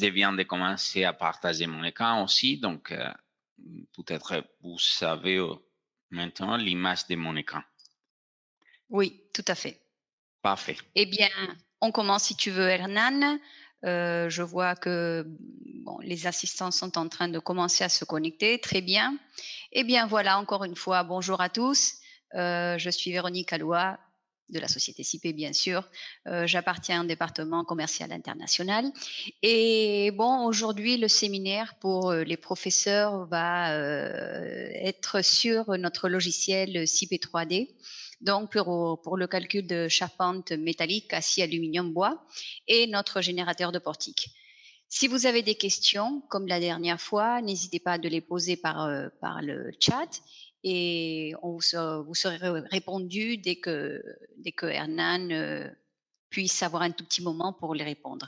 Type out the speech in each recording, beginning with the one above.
je viens de commencer à partager mon écran aussi, donc peut-être vous savez maintenant l'image de mon écran. Oui, tout à fait. Parfait. Eh bien, on commence si tu veux, Hernan. Je vois que bon, les assistants sont en train de commencer à se connecter. Très bien. Eh bien, voilà, encore une fois, bonjour à tous. Je suis Véronique Alois de la société CIPE, bien sûr. J'appartiens au département commercial international. Et bon, aujourd'hui, le séminaire pour les professeurs va être sur notre logiciel CIPE 3D. Donc, pour le calcul de charpente métallique, acier, aluminium, bois et notre générateur de portique. Si vous avez des questions, comme la dernière fois, n'hésitez pas à de les poser par le chat et vous serez répondu dès que Hernan puisse avoir un tout petit moment pour les répondre.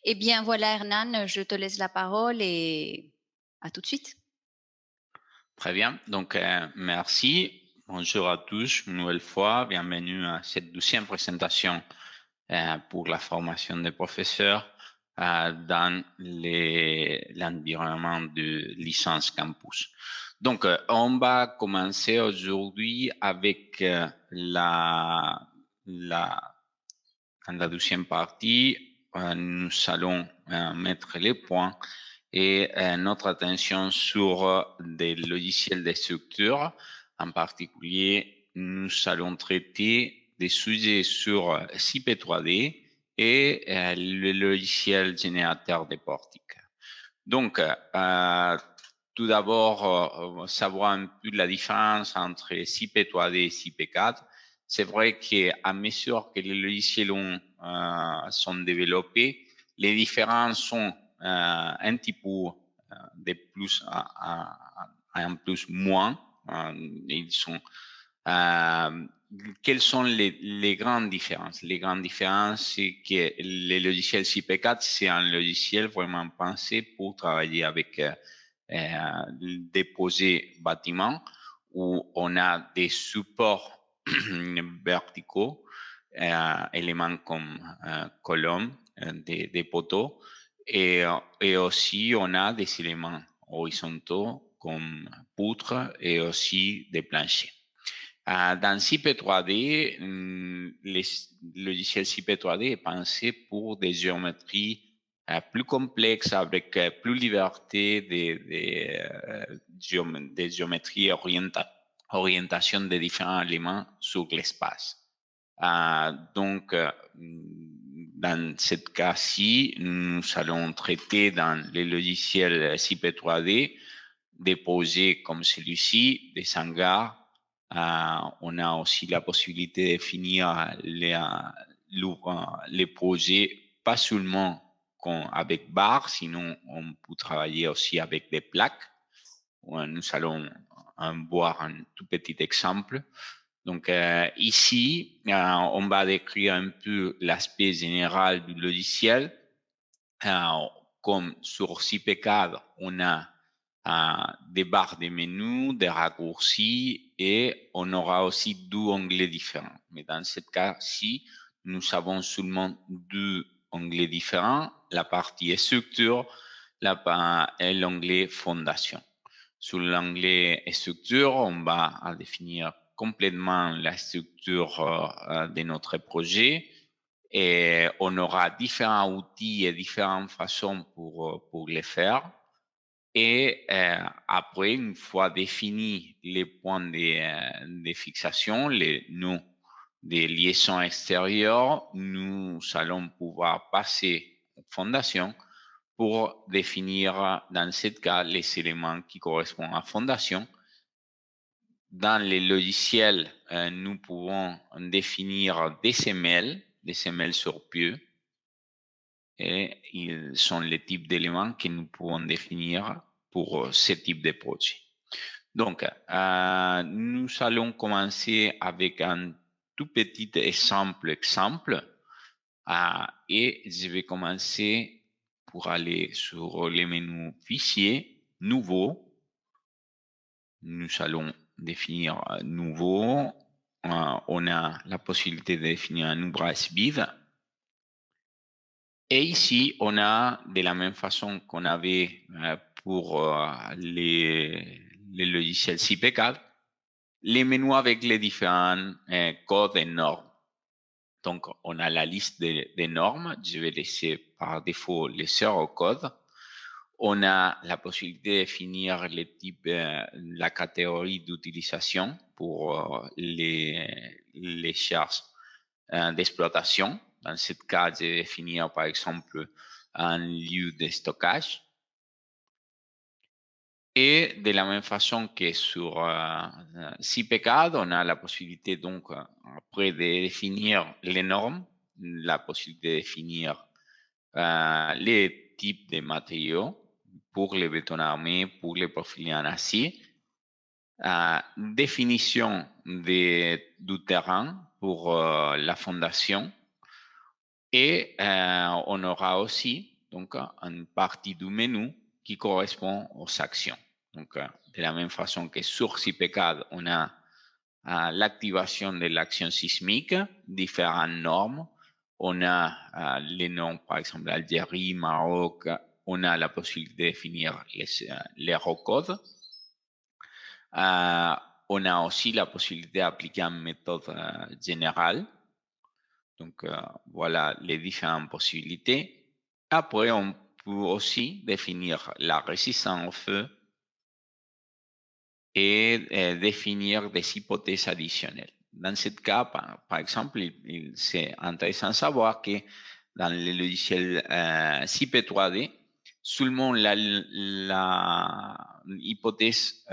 Eh bien, voilà, Hernan, je te laisse la parole et à tout de suite. Très bien. Donc, merci. Bonjour à tous, une nouvelle fois. Bienvenue à cette 12e présentation pour la formation des professeurs dans l'environnement de licence campus. Donc, on va commencer aujourd'hui avec dans la deuxième partie, nous allons mettre les points et notre attention sur des logiciels de structure. En particulier, nous allons traiter des sujets sur CIP 3D et le logiciel générateur de portiques. Donc, tout d'abord, savoir un peu la différence entre CIP 3D et CIP 4. C'est vrai qu'à mesure que les logiciels sont développés, les différences sont un petit peu de plus à un plus moins. Ils sont quelles sont les grandes différences? Les grandes différences, c'est que le logiciel CP4, c'est un logiciel vraiment pensé pour travailler avec des projets bâtiments où on a des supports verticaux, éléments comme colonnes, des poteaux, et aussi on a des éléments horizontaux comme poutres et aussi des planchers. Dans CIP 3D, le logiciel CIP 3D est pensé pour des géométries plus complexes avec plus liberté des géométries orientation des différents éléments sur l'espace. Donc, dans ce cas-ci, nous allons traiter dans les logiciels CIP 3D des projets comme celui-ci, des hangars. On a aussi la possibilité de définir les projets, pas seulement avec barres, sinon on peut travailler aussi avec des plaques. Nous allons voir un tout petit exemple. Donc ici, on va décrire un peu l'aspect général du logiciel. Comme sur CP4, on a des barres de menu, des raccourcis et on aura aussi deux onglets différents. Mais dans ce cas-ci, nous avons seulement deux onglets différents, la partie structure et l'onglet fondation. Sur l'onglet structure, on va définir complètement la structure de notre projet et on aura différents outils et différentes façons pour les faire. Et après, une fois définis les points de fixation, les nœuds des liaisons extérieures, nous allons pouvoir passer aux fondations pour définir, dans ce cas, les éléments qui correspondent à fondation. Dans les logiciels, nous pouvons définir des semelles sur pieux, et ils sont les types d'éléments que nous pouvons définir pour ce type de projet. Donc, nous allons commencer avec un tout petit exemple et je vais commencer pour aller sur les menus fichiers, nouveau. Nous allons définir nouveau. On a la possibilité de définir un ouvrage vide. Et ici, on a de la même façon qu'on avait pour les logiciels CPCAD, les menus avec les différents codes et normes. Donc, on a la liste des normes. Je vais laisser par défaut les zéro code. On a la possibilité de définir les types, la catégorie d'utilisation pour les charges d'exploitation. Dans ce cas, je vais définir par exemple un lieu de stockage. Et de la même façon que sur CPCAD, on a la possibilité donc après de définir les normes, la possibilité de définir les types de matériaux pour les bétons armés, pour les profils en acier, définition du terrain pour la fondation et on aura aussi donc une partie du menu qui correspond aux actions. Donc de la même façon que sur CPCAD, on a l'activation de l'action sismique, différentes normes. On a les noms, par exemple, Algérie, Maroc. On a la possibilité de définir les recodes. On a aussi la possibilité d'appliquer une méthode générale. Donc, voilà les différentes possibilités. Après, on peut aussi définir la résistance au feu et définir des hypothèses additionnelles. Dans ce cas, par exemple, c'est intéressant de savoir que dans le logiciel CP3D, seulement la hypothèse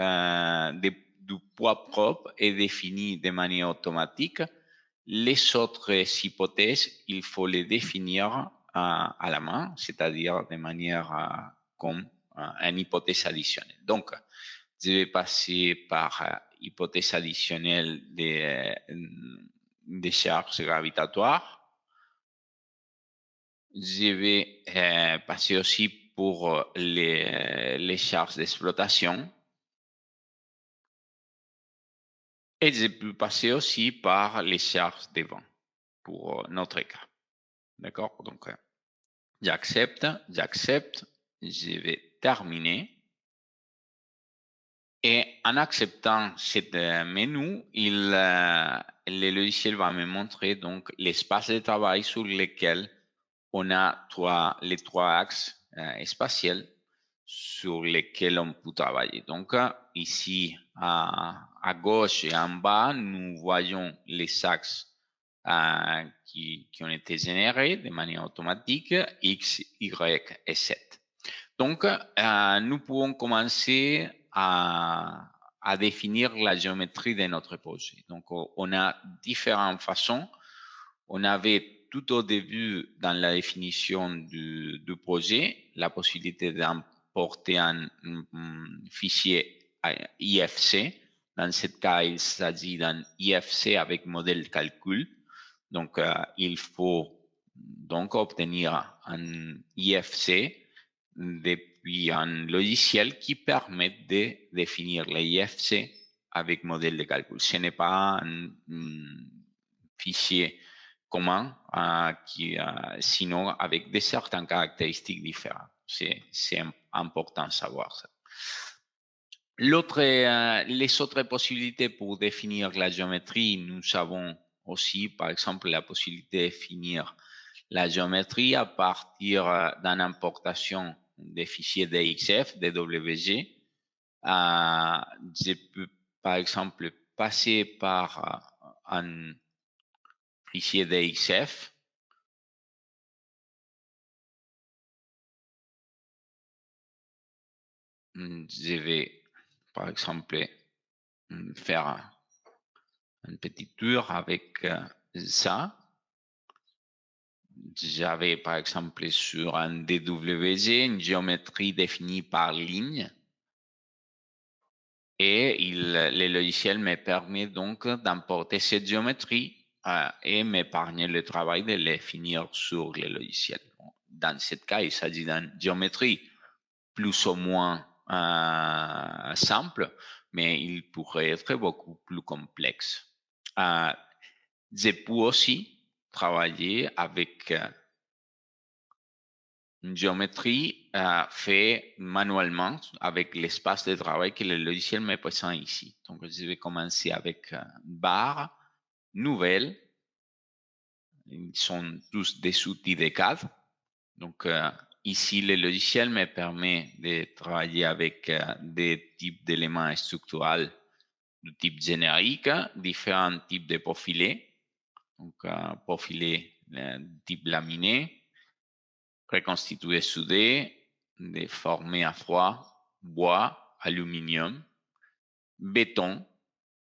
du poids propre est définie de manière automatique. Les autres hypothèses, il faut les définir à la main, c'est-à-dire de manière comme une hypothèse additionnelle. Donc, je vais passer par hypothèse additionnelle des charges gravitatoires. Je vais passer aussi pour les charges d'exploitation. Et je peux passer aussi par les charges de vent pour notre cas. D'accord? Donc, j'accepte, je vais terminer. Et en acceptant ce menu, le logiciel va me montrer donc l'espace de travail sur lequel on a les trois axes spatiaux sur lesquels on peut travailler. Donc ici à gauche et en bas, nous voyons les axes qui ont été générés de manière automatique, X, Y et Z. Donc, nous pouvons commencer à définir la géométrie de notre projet. Donc, on a différentes façons. On avait tout au début dans la définition du projet la possibilité d'importer un fichier IFC. Dans ce cas, il s'agit d'un IFC avec modèle de calcul. Donc, il faut donc obtenir un IFC depuis un logiciel qui permet de définir les IFC avec modèle de calcul. Ce n'est pas un fichier commun sinon avec des certaines caractéristiques différentes. C'est important de savoir ça. Les autres possibilités pour définir la géométrie, nous avons aussi, par exemple, la possibilité de définir la géométrie à partir d'une importation des fichiers DXF, DWG. Je peux, par exemple, passer par un fichier DXF. Je vais, par exemple, faire un petit tour avec ça. J'avais, par exemple, sur un DWG, une géométrie définie par ligne. Et le logiciel me permet donc d'importer cette géométrie et m'épargner le travail de les finir sur le logiciel. Dans ce cas, il s'agit d'une géométrie plus ou moins simple, mais il pourrait être beaucoup plus complexe. Je peux aussi travailler avec une géométrie fait manuellement avec l'espace de travail que le logiciel me présente ici. Donc, je vais commencer avec barre, nouvelle. Ils sont tous des outils de cadre. Donc, ici, le logiciel me permet de travailler avec des types d'éléments structurels de type générique, différents types de profilés. Donc, profilé type laminé, reconstitué soudé, déformé à froid, bois, aluminium, béton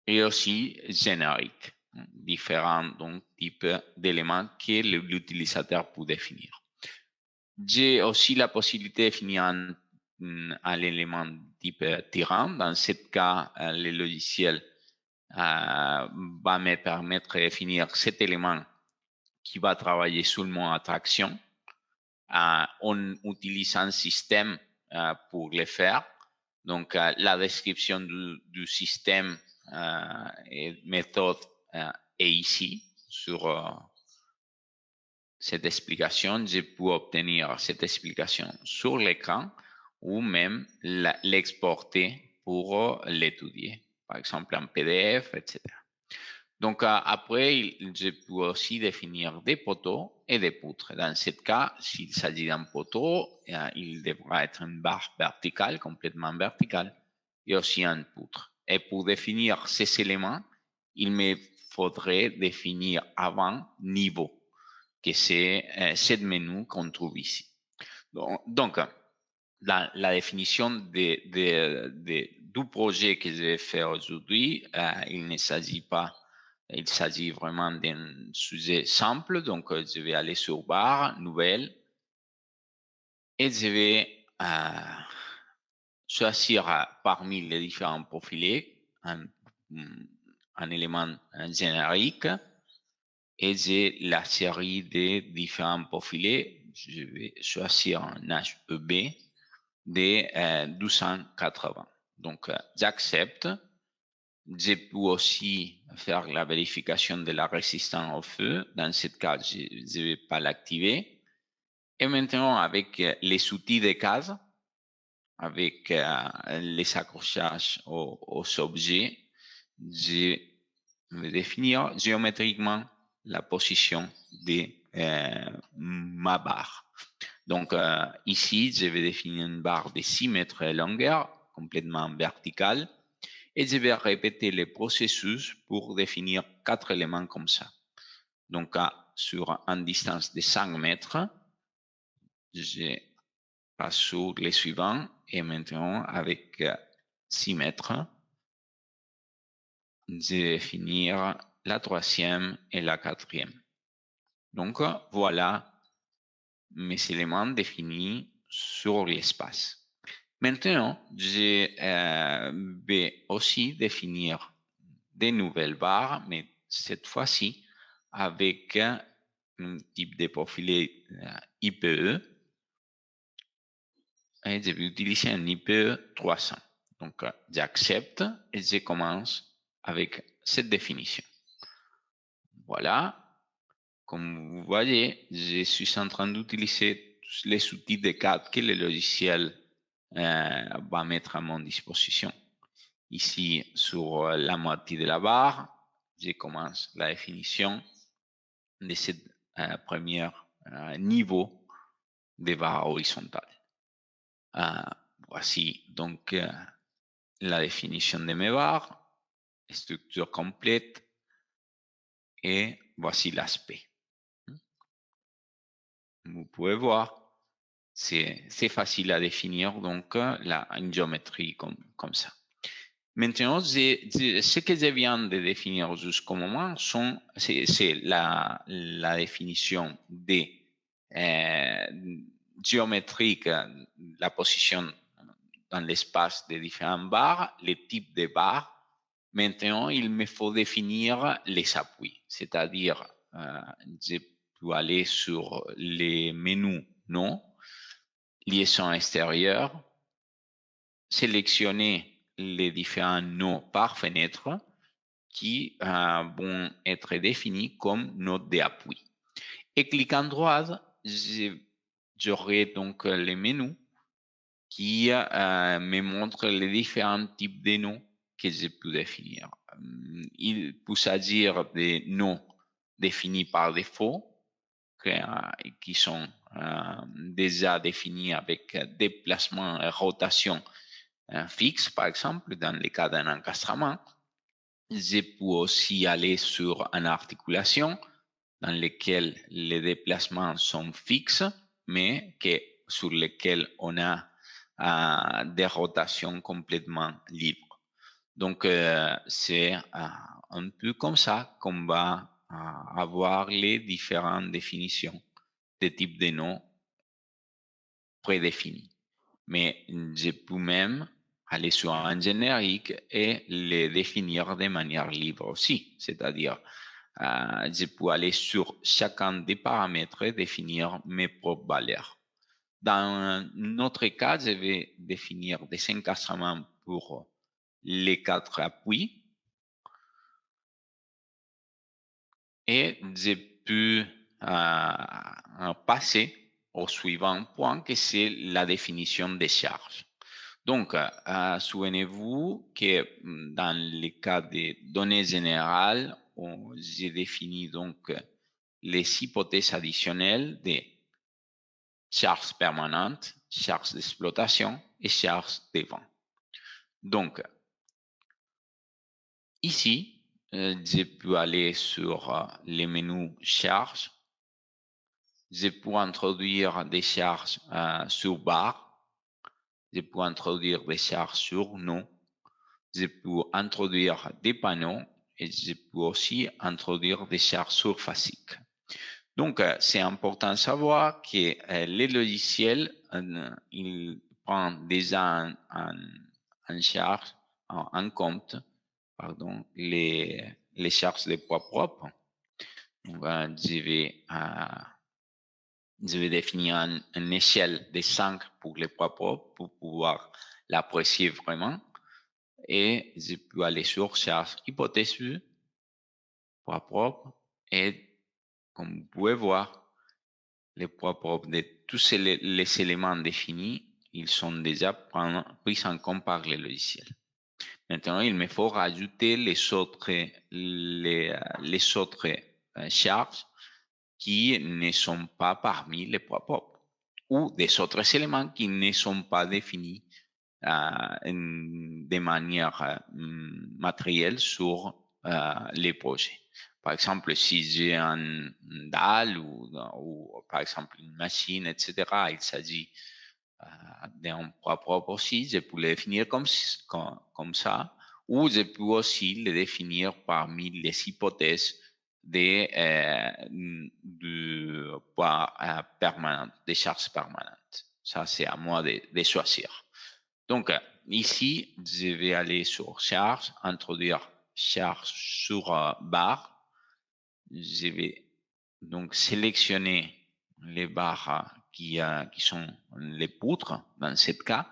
et aussi générique. Différents donc, types d'éléments que l'utilisateur peut définir. J'ai aussi la possibilité de définir un élément type tyran. Dans ce cas, le logiciel va me permettre de définir cet élément qui va travailler seulement à traction. On utilise un système pour le faire. Donc, la description du système et méthode est ici sur cette explication. Je peux obtenir cette explication sur l'écran ou même l'exporter pour l'étudier, par exemple en PDF, etc. Donc, après, je peux aussi définir des poteaux et des poutres. Dans ce cas, s'il s'agit d'un poteau, il devra être une barre verticale, complètement verticale, et aussi une poutre. Et pour définir ces éléments, il me faudrait définir avant niveau, que c'est ce menu qu'on trouve ici. Donc la définition du projet que je vais faire aujourd'hui, il ne s'agit pas. Il s'agit vraiment d'un sujet simple, donc je vais aller sur barre, nouvelle, et je vais choisir parmi les différents profilés un élément générique, et j'ai la série des différents profilés. Je vais choisir un HEB de 280. Donc, j'accepte. Je peux aussi faire la vérification de la résistance au feu. Dans ce cas, je ne vais pas l'activer. Et maintenant, avec les outils de case, avec les accrochages aux objets, je vais définir géométriquement la position de ma barre. Donc, ici, je vais définir une barre de 6 mètres de longueur, complètement verticale, et je vais répéter le processus pour définir 4 éléments comme ça. Donc, sur une distance de 5 mètres, je passe sur les suivants, et maintenant, avec 6 mètres, je vais définir la troisième et la quatrième. Donc, voilà mes éléments définis sur l'espace. Maintenant, je vais aussi définir des nouvelles barres, mais cette fois-ci avec un type de profilé IPE, et je vais utiliser un IPE 300. Donc, j'accepte et je commence avec cette définition. Voilà. Comme vous voyez, je suis en train d'utiliser tous les outils de cadre que le logiciel va mettre à mon disposition. Ici, sur la moitié de la barre, je commence la définition de ce premier niveau de barre horizontale. Voici donc la définition de mes barres, structure complète, et voici l'aspect. Vous pouvez voir, c'est facile à définir, donc une géométrie comme ça. Maintenant, ce que je viens de définir jusqu'au moment, c'est la définition des géométriques, la position dans l'espace des différentes barres, les types de barres. Maintenant, il me faut définir les appuis, c'est-à-dire, je peux aller sur les menus non, liaison extérieure, sélectionner les différents nodes par fenêtre qui vont être définis comme nodes d'appui. Et cliquant droit, je j'aurai donc les menus qui me montrent les différents types de noms que je peux définir. Il peut s'agir des noms définis par défaut, qui sont déjà définis avec déplacement et rotation fixe, par exemple, dans le cas d'un encastrement. Je peux aussi aller sur une articulation dans laquelle les déplacements sont fixes, mais sur lesquels on a des rotations complètement libres. Donc, c'est un peu comme ça qu'on va avoir les différentes définitions des types de noms prédéfinis. Mais je peux même aller sur un générique et les définir de manière libre aussi. C'est-à-dire, je peux aller sur chacun des paramètres et définir mes propres valeurs. Dans notre cas, je vais définir des encastrements pour les 4 appuis et je peux passer au suivant point que c'est la définition des charges. Donc, souvenez-vous que dans le cas des données générales, j'ai défini donc les hypothèses additionnelles des charges permanentes, charges d'exploitation et charges de vent. Donc, ici, je peux aller sur les menus charges. Je peux introduire des charges sur barre. Je peux introduire des charges sur nom. Je peux introduire des panneaux et je peux aussi introduire des charges surfaciques. Donc, c'est important de savoir que les logiciels, il prend déjà en charge, en compte, pardon, les charges de poids propres. Donc, je vais définir une échelle de 5 pour les poids propres pour pouvoir l'apprécier vraiment. Et je peux aller sur charge hypothèse poids propres et comme vous pouvez voir, les poids propres de tous les éléments définis, ils sont déjà pris en compte par le logiciel. Maintenant, il me faut rajouter les autres charges qui ne sont pas parmi les poids propres ou des autres éléments qui ne sont pas définis de manière matérielle sur les projets. Par exemple, si j'ai un dalle ou par exemple une machine, etc., il s'agit d'un poids propre aussi, je peux le définir comme ça, ou je peux aussi le définir parmi les hypothèses de poids permanent, des charges permanentes. Ça, c'est à moi de choisir. Donc, ici, je vais aller sur charge, introduire charge sur barre. Je vais donc sélectionner les barres qui sont les poutres dans ce cas.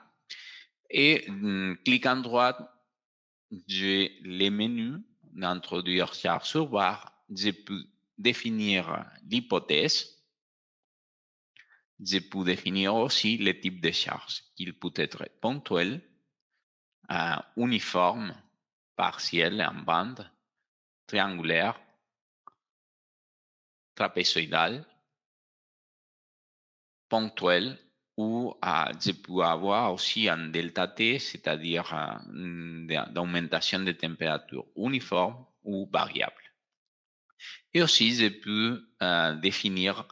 Et cliquant droit, j'ai les menus d'introduire charge sur barre. Je peux définir l'hypothèse. Je peux définir aussi le type de charge, qu'il peut être ponctuel, uniforme, partiel en bande, triangulaire, trapézoïdal, ponctuel, ou je peux avoir aussi un delta T, c'est-à-dire d'augmentation de température uniforme ou variable. Et aussi, je peux définir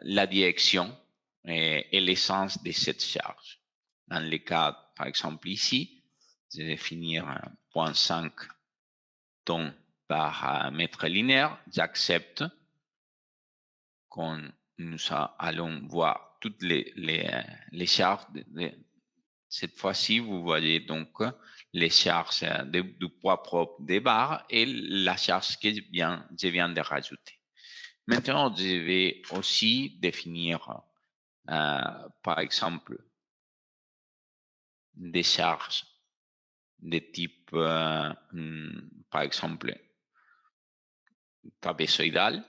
la direction et l'essence de cette charge. Dans le cas, par exemple ici, je vais définir 0.5 tonnes par mètre linéaire. J'accepte qu'on nous allons voir toutes les charges. Cette fois-ci, vous voyez donc les charges du poids propre des barres et la charge que je viens de rajouter. Maintenant, je vais aussi définir, par exemple, des charges de type, par exemple, trapézoïdal.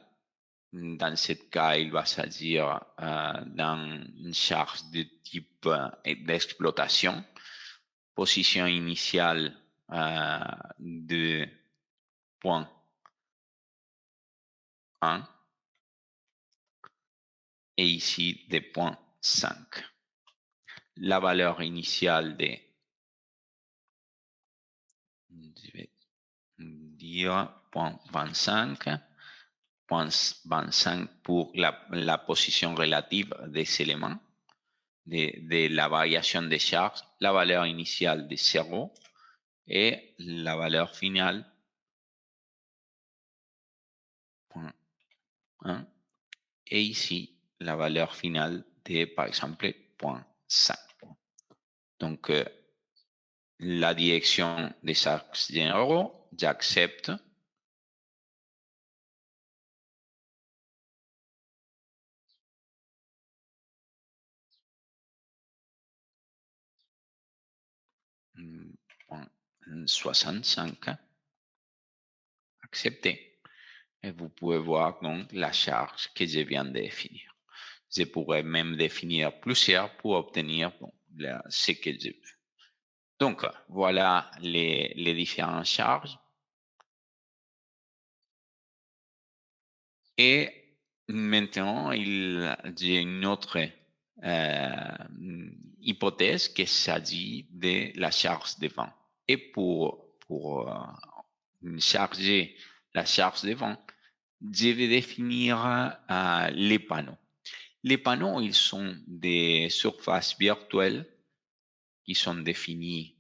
Dans ce cas, il va s'agir d'une charge de type d'exploitation. Position initiale de point 1 et ici de point 5. La valeur initiale de, je vais dire, point 25. Point 25 pour la position relative des éléments de la variation de charge, la valeur initiale de 0 et la valeur finale, point 1, et ici, la valeur finale de, par exemple, point 5. Donc, la direction des axes généraux, j'accepte. Point 65, accepté. Et vous pouvez voir donc la charge que je viens de définir. Je pourrais même définir plusieurs pour obtenir ce que je veux. Donc, voilà les différentes charges. Et maintenant, j'ai une autre hypothèse qui s'agit de la charge de vent. Et pour charger la charge de vent, je vais définir les panneaux. Les panneaux, ils sont des surfaces virtuelles qui sont définies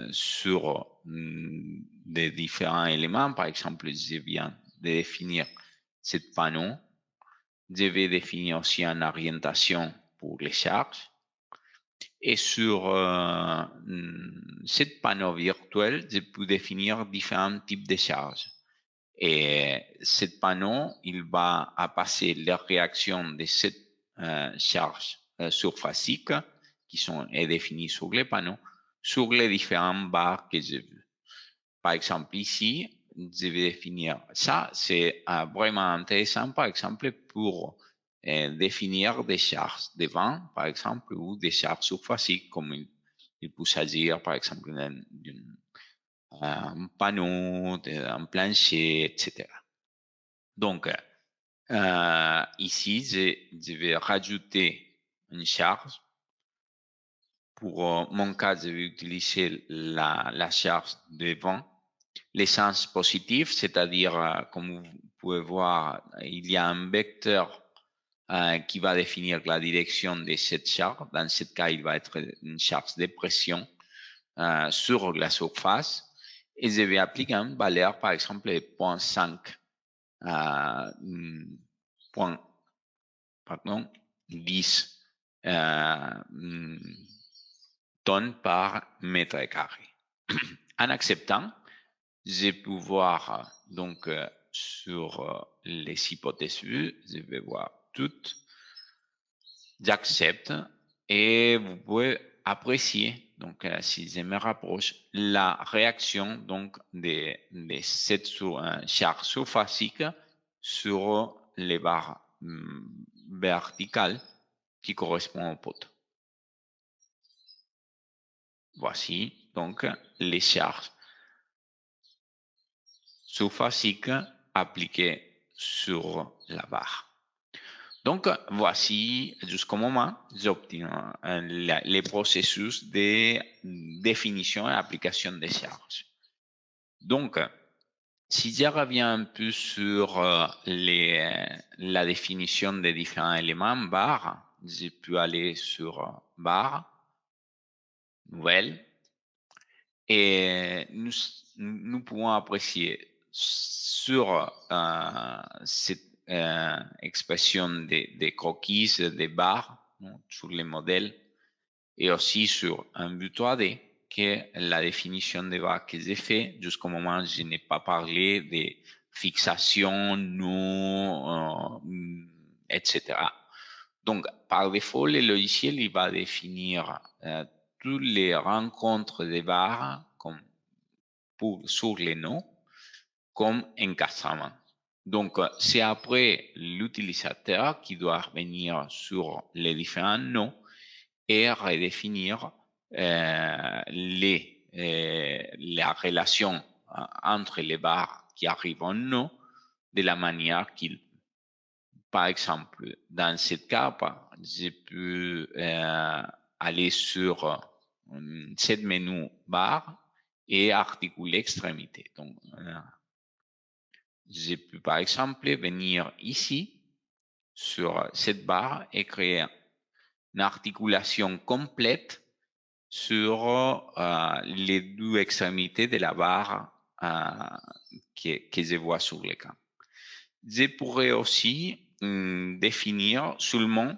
sur des différents éléments. Par exemple, je viens de définir ce panneau. Je vais définir aussi une orientation pour les charges. Et sur ce panneau virtuel, je peux définir différents types de charges. Et ce panneau, il va passer les réactions de cette charge surfacique qui sont définies sur les panneaux sur les différentes barres que je veux. Par exemple, ici, je vais définir ça. C'est vraiment intéressant, par exemple, pour définir des charges de vent, par exemple, ou des charges surfaciques, comme il peut s'agir, par exemple, d'un panneau, d'un plancher, etc. Donc, ici, je vais rajouter une charge. Pour mon cas, je vais utiliser la charge de vent. L'essence positive, c'est-à-dire, comme vous pouvez voir, il y a un vecteur qui va définir la direction de cette charge. Dans ce cas, il va être une charge de pression sur la surface. Et je vais appliquer une valeur, par exemple, de 0.5 10 tonnes par mètre carré. En acceptant, je vais pouvoir donc sur les hypothèses vues, je vais voir toutes. J'accepte et vous pouvez apprécier, donc si je me rapproche, la réaction donc de cette charge surfacique sur les barres verticales qui correspondent au poteau. Voici donc les charges surfaciques appliquées sur la barre. Donc, voici jusqu'au moment où j'obtiens les processus de définition et application des charges. Donc, si je reviens un peu sur la définition des différents éléments barre, je peux aller sur barre, nouvelle, et nous pouvons apprécier sur cette expression des croquis, des barres sur les modèles et aussi sur un vue 3D que la définition des barres que j'ai fait jusqu'au moment où je n'ai pas parlé de fixation, non, etc. Donc, par défaut, le logiciel il va définir toutes les rencontres des barres sur les noms comme encastrement. Donc, c'est après l'utilisateur qui doit revenir sur les différents noms et redéfinir la relation entre les barres qui arrivent en nom de la manière qu'il. Par exemple, dans ce cas, je peux aller sur cette menu barre et articuler extrémité. Donc, je peux par exemple venir ici sur cette barre et créer une articulation complète sur les deux extrémités de la barre que je vois sur l'écran. Je pourrais aussi définir seulement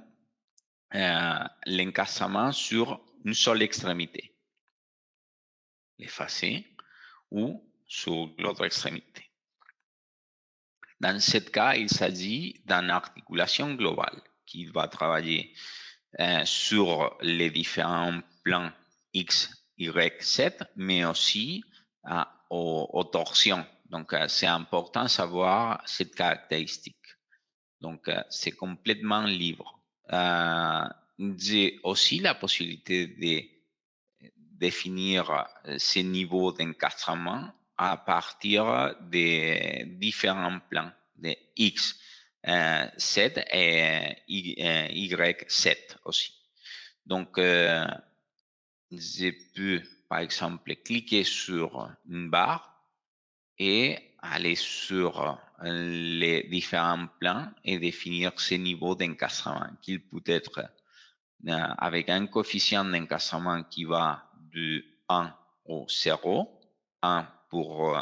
l'encasement sur une seule extrémité, l'effacer, ou sur l'autre extrémité. Dans ce cas, il s'agit d'une articulation globale qui va travailler sur les différents plans X, Y, Z, mais aussi aux torsions. Donc, c'est important de savoir cette caractéristique. Donc, c'est complètement libre. J'ai aussi la possibilité de définir ces niveaux d'encadrement à partir des différents plans de X, Z et Y, Z aussi. Donc, je peux, par exemple, cliquer sur une barre et aller sur les différents plans et définir ces niveaux d'encadrement, qu'il peut être avec un coefficient d'encadrement qui va de 1 au 0, 1 pour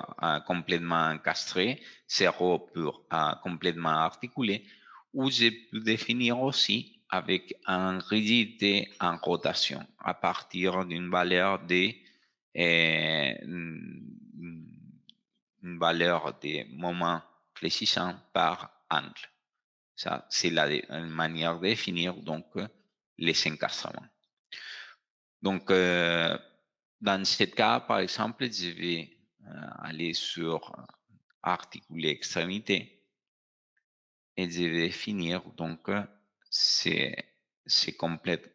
complètement encastré, 0 pour complètement articulé, ou je peux définir aussi avec une rigidité en rotation à partir d'une valeur de une valeur de moment fléchissant par angle. Ça, c'est la manière de définir donc les encadrements. Donc, dans ce cas, par exemple, je vais aller sur articuler extrémité et je vais définir donc ces complètes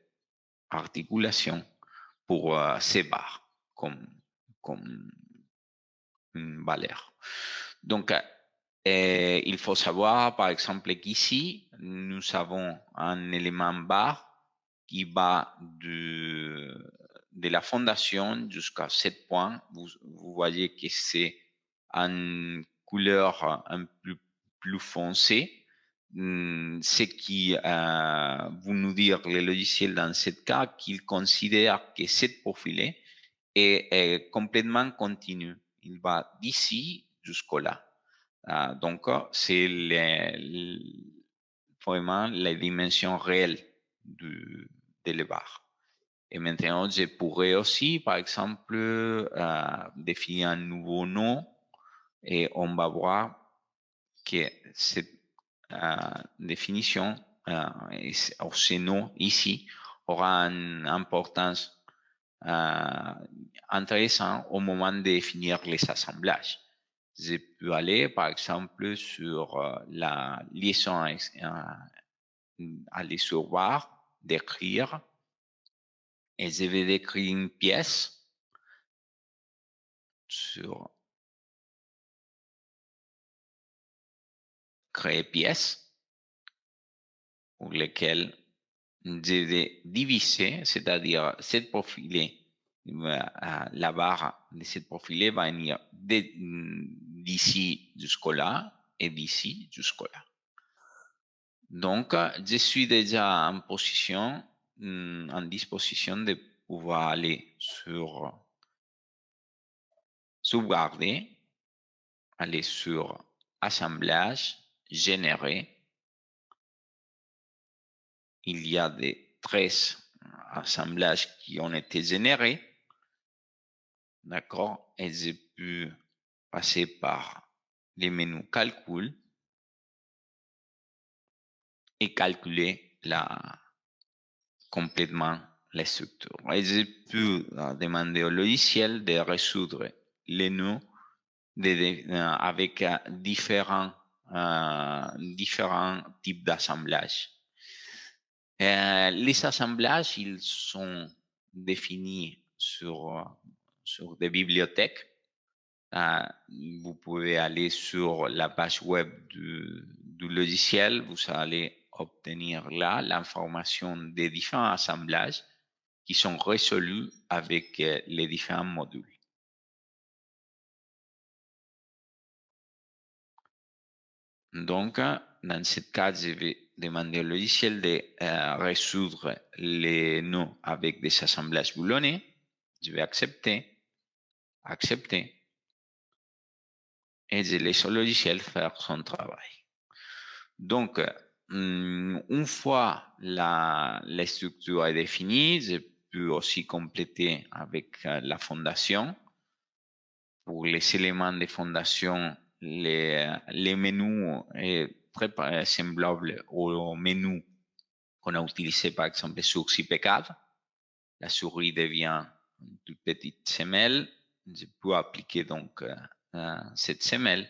articulations pour ces barres comme une valeur. Donc, il faut savoir, par exemple, qu'ici, nous avons un élément barre qui va de la fondation jusqu'à 7 points. Vous voyez que c'est en couleur un peu plus foncée, ce qui vous nous dire le logiciel dans ce cas qu'il considère que cette profilé est complètement continu. Il va d'ici jusqu'au là. Donc, c'est vraiment la dimension réelle de la barre. Et maintenant, je pourrais aussi, par exemple, définir un nouveau nom et on va voir que cette définition, ce nom ici, aura une importance intéressante au moment de définir les assemblages. Je peux aller, par exemple, sur la liaison, aller sur barre, décrire, et je vais décrire une pièce sur créer pièce, pour lequel je vais diviser, c'est-à-dire cette profilée, la barre de cette profilée va venir d'ici jusqu'au là et d'ici jusqu'au là. Donc, je suis déjà en position, en disposition de pouvoir aller sur sauvegarder, aller sur assemblage, générer. Il y a des 13 assemblages qui ont été générés. D'accord? Et je peux passer par les menus calcul et calculer complètement la structure. Et je peux demander au logiciel de résoudre les nœuds avec différents différents types d'assemblages. Les assemblages, ils sont définis sur des bibliothèques. Vous pouvez aller sur la page web du logiciel, vous allez obtenir là l'information des différents assemblages qui sont résolus avec les différents modules. Donc, dans ce cas, je vais demander au logiciel de résoudre les nœuds avec des assemblages boulonnais. Je vais accepter, et je laisse au logiciel faire son travail. Donc, une fois la structure est définie, je peux aussi compléter avec la fondation. Pour les éléments de fondation, les menus est très semblable au menu qu'on a utilisé par exemple sur CPCAD. La souris devient une toute petite semelle. Je peux appliquer donc cette semelle.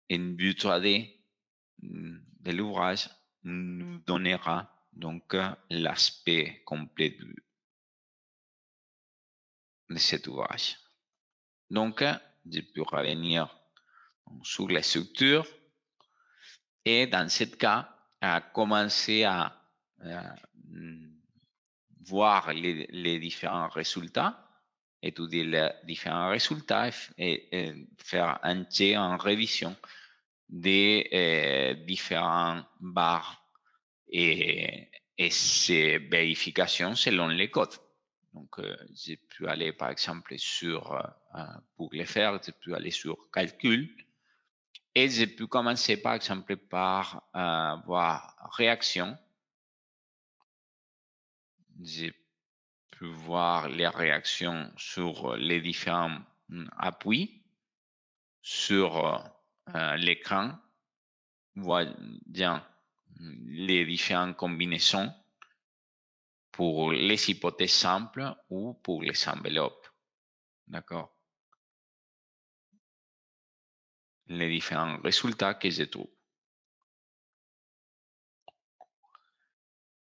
Une vue 3D de l'ouvrage nous donnera donc l'aspect complet de cet ouvrage. Donc, je peux revenir sur la structure et dans ce cas, commencer à voir les différents résultats, étudier les différents résultats et faire un jet en révision des différents barres et ces vérifications selon les codes. Donc, j'ai pu aller par exemple pour les faire, j'ai pu aller sur calcul et j'ai pu commencer par exemple par voir réaction. J'ai pu voir les réactions sur les différents appuis sur l'écran, voyant les différentes combinaisons pour les hypothèses simples ou pour les enveloppes. D'accord? Les différents résultats que je trouve.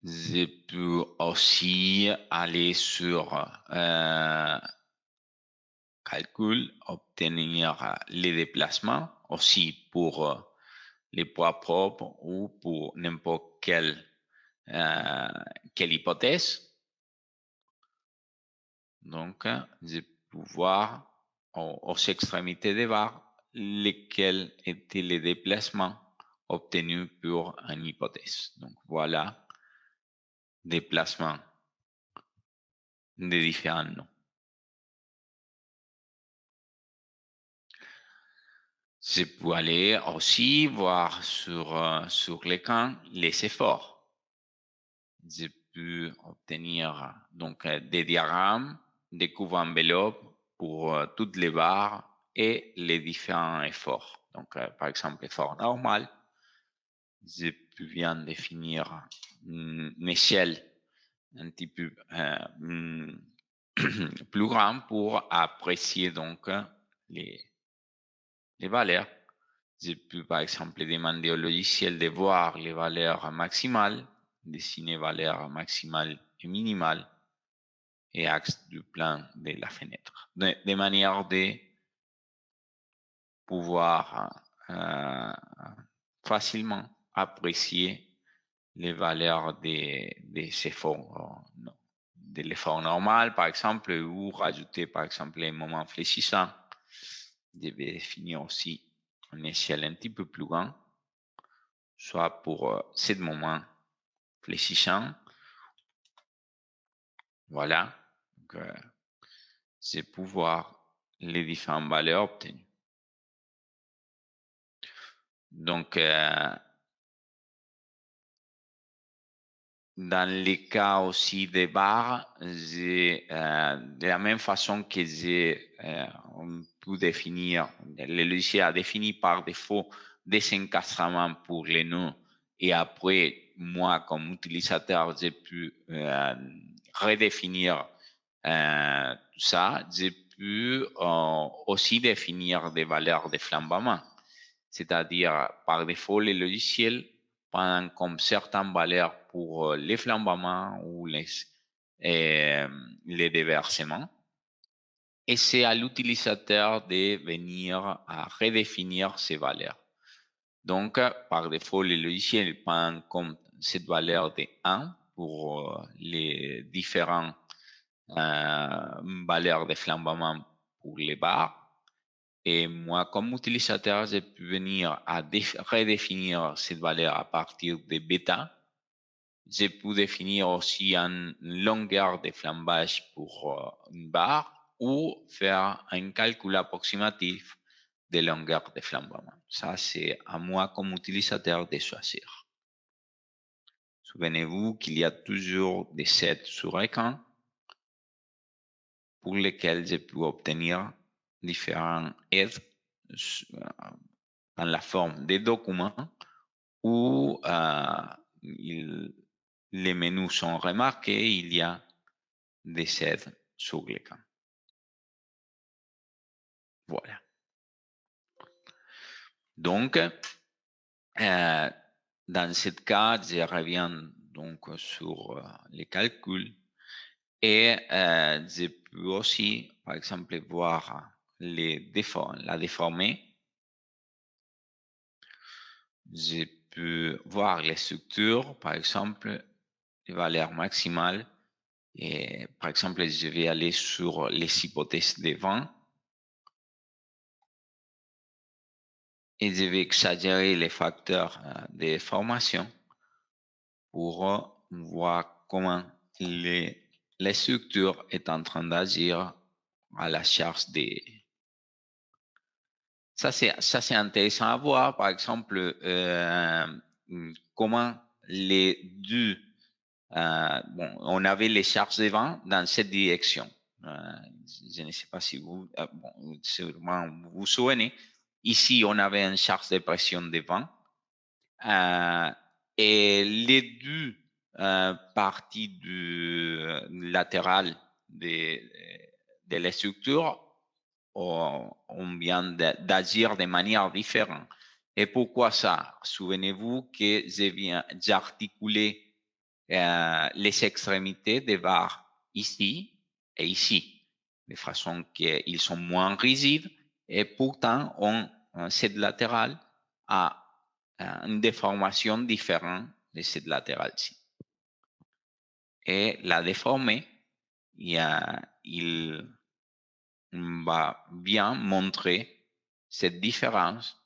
Je peux aussi aller sur calcul, obtenir les déplacements, aussi pour les poids propres ou pour n'importe quelle hypothèse. Donc, je peux voir aux extrémités des barres lesquels étaient les déplacements obtenus pour une hypothèse. Donc, voilà déplacement des différents noms. Je peux aller aussi voir sur l'écran les efforts. Je peux obtenir donc des diagrammes, des courbes enveloppes pour toutes les barres et les différents efforts. Donc, par exemple, effort normal. Je peux bien définir une échelle un petit peu plus grande pour apprécier donc les valeurs. Je peux par exemple demander au logiciel de voir les valeurs maximales, dessiner valeurs maximales et minimales et axe du plan de la fenêtre, de manière de pouvoir facilement apprécier les valeurs des efforts, de l'effort normal, par exemple, ou rajouter, par exemple, les moments fléchissants. Je vais définir aussi une échelle un petit peu plus grande, soit pour 7 moments fléchissants. Voilà. Donc, c'est pour voir les différentes valeurs obtenues. Donc, dans les cas aussi des barres, de la même façon que on peut définir, le logiciel a défini par défaut des encastrements pour les nœuds et après, moi, comme utilisateur, j'ai pu redéfinir tout ça. J'ai pu aussi définir des valeurs de flambement. c'est-à-dire par défaut, les logiciels prennent comme certaines valeurs pour les flambements ou les déversements. Et c'est à l'utilisateur de venir à redéfinir ces valeurs. Donc, par défaut, les logiciels prennent comme cette valeur de 1 pour les différentes valeurs de flambement pour les barres. Et moi, comme utilisateur, je peux venir à redéfinir cette valeur à partir de bêta. Je peux définir aussi une longueur de flambage pour une barre ou faire un calcul approximatif de longueur de flambement. Ça, c'est à moi comme utilisateur de choisir. Souvenez-vous qu'il y a toujours des sets sur écran pour lesquels je peux obtenir différentes aides dans la forme des documents où les menus sont remarqués, il y a des aides sur l'écran. Voilà. Donc, dans ce cas, je reviens donc sur les calculs et je peux aussi, par exemple, voir la déformée. Je peux voir les structures, par exemple, les valeurs maximales. Et, par exemple, je vais aller sur les hypothèses de vent et je vais exagérer les facteurs de formation pour voir comment les structures est en train d'agir à la charge des. Ça, c'est intéressant à voir. Par exemple, comment les deux. On avait les charges de vent dans cette direction. Je ne sais pas si vous, sûrement vous vous souvenez. Ici, on avait une charge de pression de vent. Et les deux parties latérales de la structure on vient d'agir de manière différente. Et pourquoi ça? Souvenez-vous que j'ai articulé les extrémités des barres ici et ici, de façon qu'ils sont moins rigides et pourtant cette latérale a une déformation différente de cette latérale-ci. Et la déformée, il va bien montrer cette différence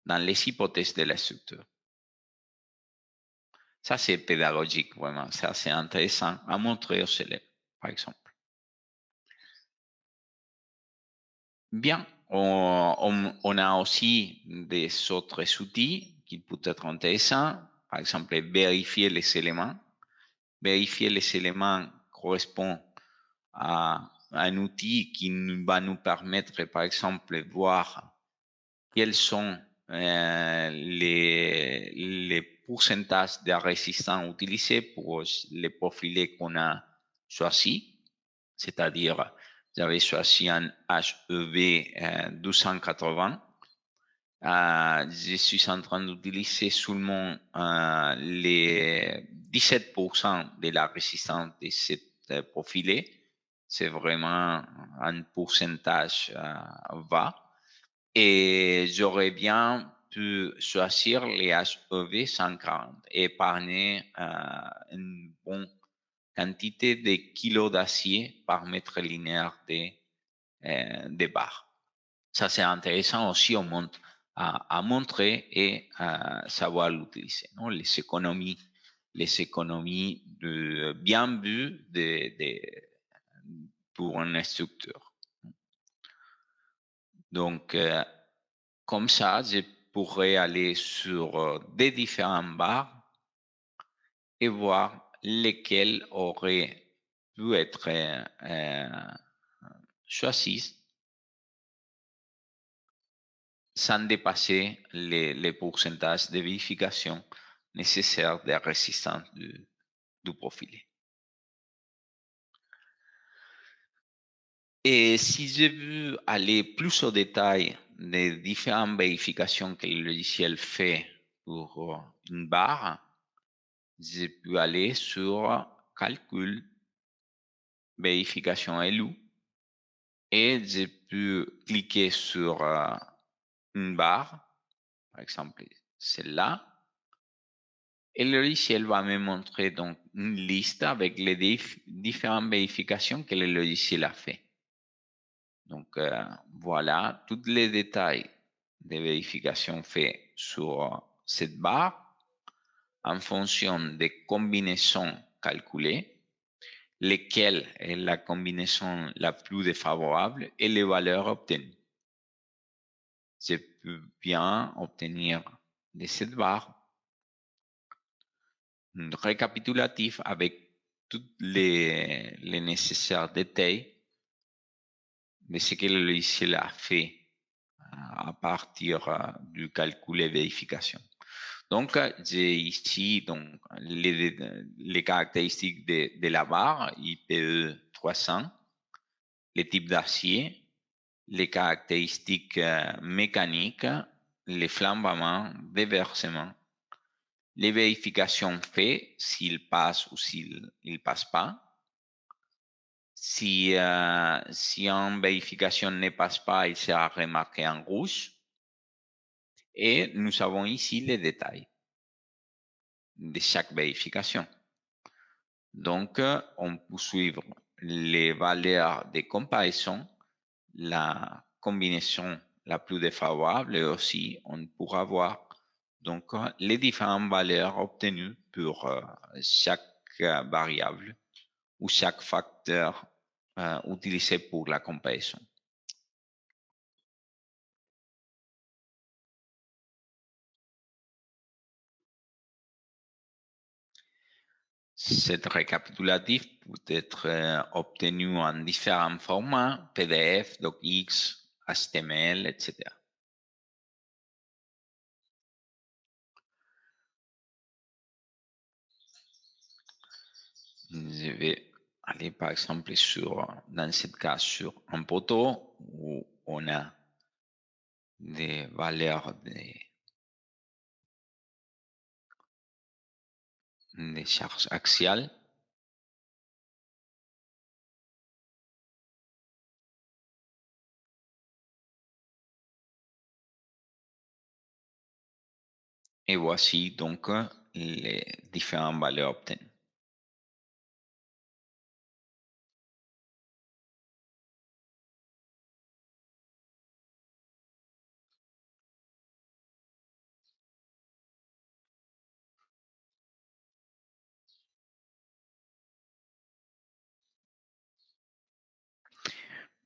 dans les hypothèses de la structure. Ça, c'est pédagogique, vraiment. Ça, c'est intéressant à montrer aux élèves, par exemple. Bien, on a aussi des autres outils qui peuvent être intéressants. Par exemple, vérifier les éléments. Vérifier les éléments correspond à un outil qui va nous permettre, par exemple, de voir quels sont les pourcentages de résistance utilisés pour les profilés qu'on a choisis. C'est-à-dire, j'avais choisi un HEV 280. Je suis en train d'utiliser seulement les 17% de la résistance de cette profilé. C'est vraiment un pourcentage bas. Et j'aurais bien pu choisir les HEV 140 et épargner une bonne quantité de kilos d'acier par mètre linéaire de barres. Ça, c'est intéressant aussi à montrer et à savoir l'utiliser. Non? Les économies de bien vues pour une structure. Donc, comme ça, je pourrais aller sur des différentes barres et voir lesquelles auraient pu être choisies sans dépasser les pourcentages de vérification nécessaires de la résistance du profilé. Et si je veux aller plus au détail des différentes vérifications que le logiciel fait pour une barre, je peux aller sur calcul, vérification LU, et je peux cliquer sur une barre, par exemple celle-là, et le logiciel va me montrer donc une liste avec les différentes vérifications que le logiciel a fait. Donc voilà tous les détails des vérifications faites sur cette barre en fonction des combinaisons calculées, lesquelles est la combinaison la plus défavorable et les valeurs obtenues. Je peux bien obtenir de cette barre un récapitulatif avec tous les nécessaires détails de ce que le logiciel a fait à partir du calcul et vérification. Donc, j'ai ici donc, les caractéristiques de la barre IPE 300, les types d'acier, les caractéristiques mécaniques, les flambements, déversements, les vérifications faites, s'il passe ou s'il ne passe pas. Si une vérification ne passe pas, il sera remarqué en rouge. Et nous avons ici les détails de chaque vérification. Donc, on peut suivre les valeurs de comparaison, la combinaison la plus défavorable et aussi on pourra voir donc les différentes valeurs obtenues pour chaque variable ou chaque facteur utilisé pour la comparaison. Cet récapitulatif peut être obtenu en différents formats, PDF, DocX, HTML, etc. Je vais aller par exemple dans ce cas, sur un poteau où on a des valeurs des charges axiales. Et voici donc les différentes valeurs obtenues.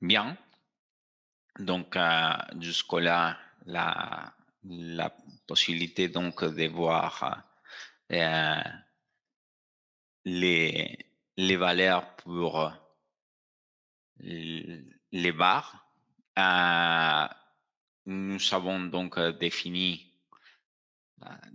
Bien. Donc, jusque-là, la possibilité donc de voir les valeurs pour les barres. Nous avons donc défini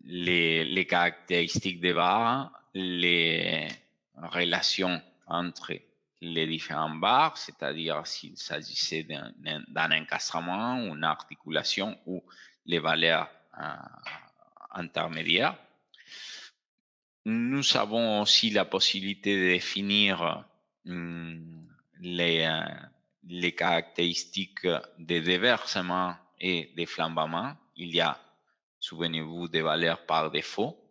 les caractéristiques des barres, les relations entre les différentes barres, c'est-à-dire s'il s'agissait d'un encastrement, une articulation ou les valeurs intermédiaires. Nous avons aussi la possibilité de définir les caractéristiques de déversement et de flambement. Il y a, souvenez-vous, des valeurs par défaut.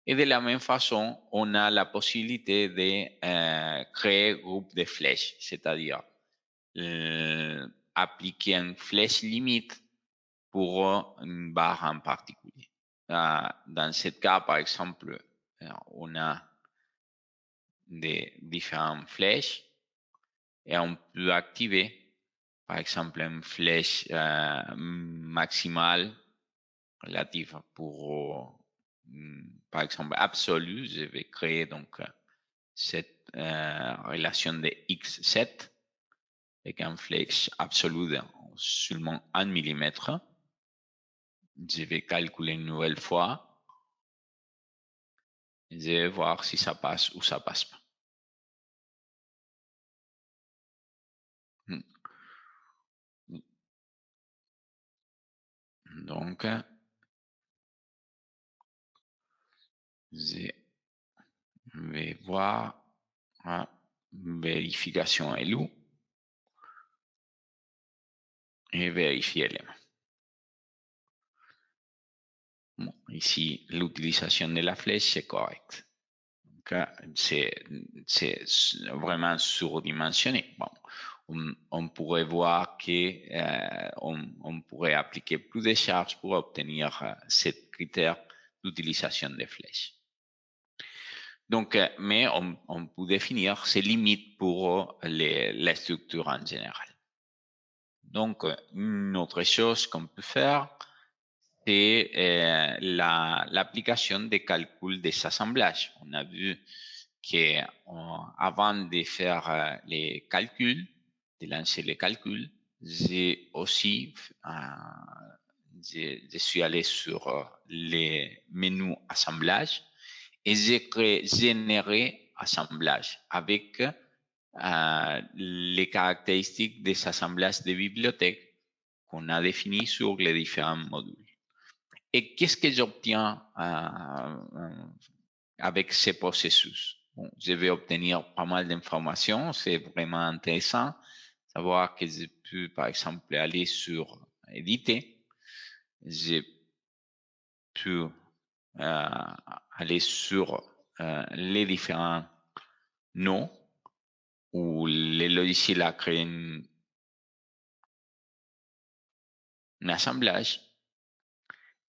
Et de la même façon, on a la possibilité de créer groupe de flèches, c'est-à-dire appliquer une flèche limite pour une barre en particulier. Dans ce cas, par exemple, on a des différentes flèches et on peut activer, par exemple, une flèche maximale relative pour, par exemple, absolue. Je vais créer donc cette relation de x7 avec une flèche absolue de seulement 1 mm. Je vais calculer une nouvelle fois. Je vais voir si ça passe ou ça passe pas. Donc, je vais voir la vérification est où et vérifier l'élément. Bon, ici, l'utilisation de la flèche, c'est correct. C'est vraiment surdimensionné. Bon, on pourrait voir que on pourrait appliquer plus de charges pour obtenir ce critère d'utilisation des flèches. Donc, mais on peut définir ses limites pour les structures en général. Donc, une autre chose qu'on peut faire, c'est l'application des calculs des assemblages. On a vu qu'avant de faire les calculs, de lancer les calculs, j'ai aussi, je suis allé sur les menus assemblage et j'ai généré assemblage avec les caractéristiques des assemblages de bibliothèques qu'on a définis sur les différents modules. Et qu'est-ce que j'obtiens avec ces processus? Bon, je vais obtenir pas mal d'informations, c'est vraiment intéressant. Savoir que je peux, par exemple, aller sur éditer. Je peux aller sur les différents noms où le logiciel a créé un assemblage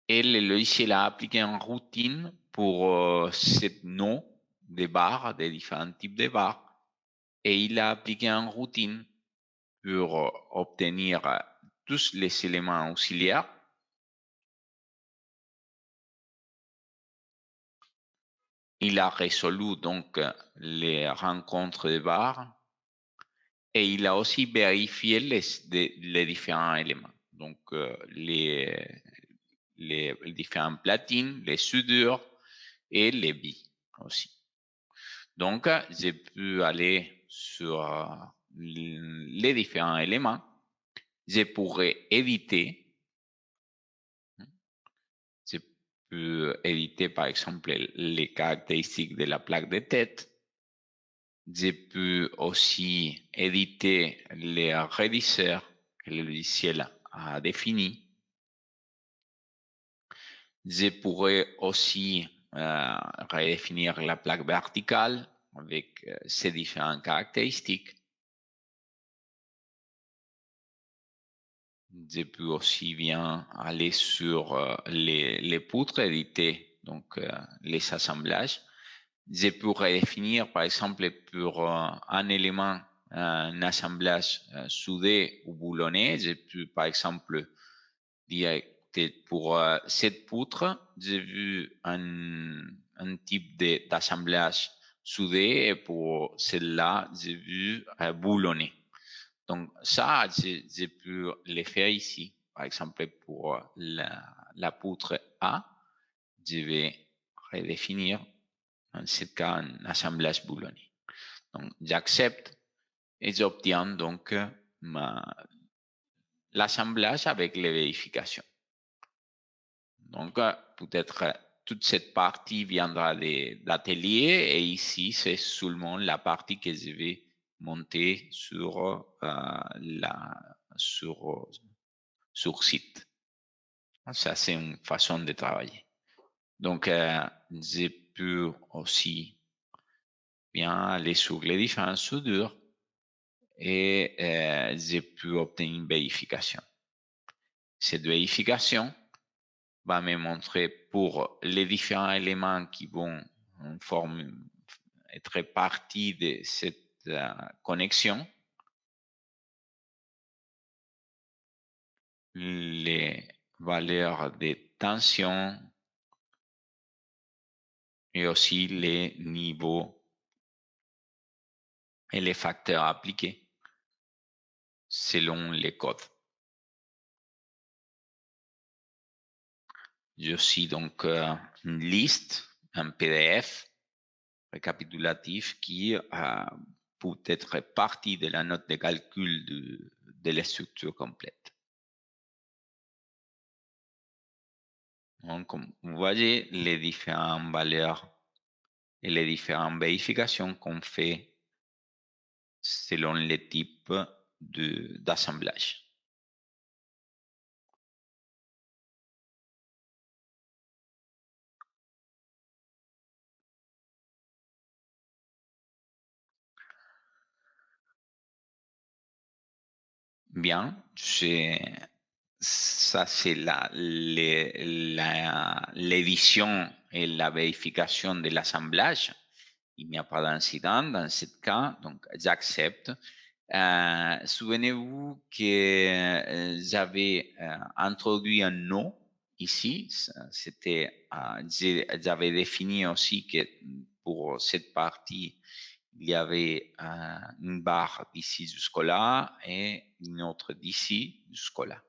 et le logiciel a appliqué une routine pour ce nom de barres, des différents types de barres, et il a appliqué une routine pour obtenir tous les éléments auxiliaires. Il a résolu donc les rencontres de barres et il a aussi vérifié les différents éléments. Donc, les différentes platines, les soudures et les billes aussi. Donc, j'ai pu aller sur les différents éléments. Je pourrais éditer. Je peux éditer, par exemple, les caractéristiques de la plaque de tête. Je peux aussi éditer les raidisseurs que le logiciel a définis. Je pourrais aussi redéfinir la plaque verticale avec ses différentes caractéristiques. Je peux aussi bien aller sur les poutres éditées, donc les assemblages. Je peux redéfinir, par exemple, pour un élément, un assemblage soudé ou boulonné. Je peux, par exemple, dire que pour cette poutre, j'ai vu un type d'assemblage soudé et pour celle-là, j'ai vu boulonné. Donc ça, j'ai pu le faire ici. Par exemple, pour la poutre A, je vais redéfinir dans ce cas un assemblage boulonné. Donc j'accepte et j'obtiens donc l'assemblage avec les vérifications. Donc peut-être toute cette partie viendra d'atelier et ici c'est seulement la partie que je vais monter sur sur site. Ça c'est une façon de travailler. Donc je peux aussi bien aller sur les différentes soudures et j'ai pu obtenir une vérification. Cette vérification va me montrer pour les différents éléments qui vont être partie de cette connexion, les valeurs de tension et aussi les niveaux et les facteurs appliqués selon les codes. J'ai aussi donc une liste, un PDF récapitulatif qui peut être partie de la note de calcul de la structure complète. Donc, comme vous voyez, les différentes valeurs et les différentes vérifications qu'on fait selon les types d'assemblage. Bien, ça c'est l'édition et la vérification de l'assemblage. Il n'y a pas d'incident dans ce cas, donc j'accepte. Souvenez-vous que j'avais introduit un nom ici. J'avais défini aussi que pour cette partie, il y avait une barre d'ici jusqu'au là et une autre d'ici jusqu'au là.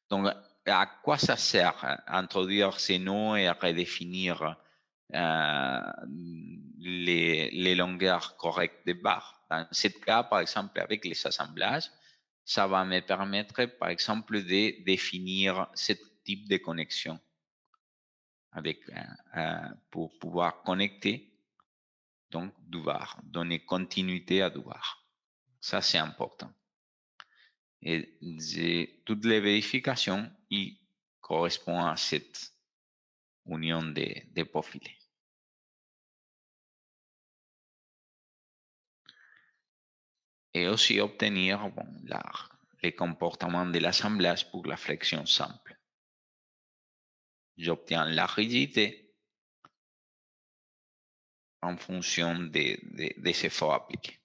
Donc, à quoi ça sert introduire ces noms et redéfinir les longueurs correctes des barres? Dans ce cas, par exemple, avec les assemblages, ça va me permettre, par exemple, de définir ce type de connexion pour pouvoir connecter donc du var, donner continuité à du var. Ça, c'est important. Et toutes les vérifications, ils correspondent à cette union des profilés. Et aussi obtenir les comportements de l'assemblage pour la flexion simple. J'obtiens la rigidité en fonction des efforts appliqués.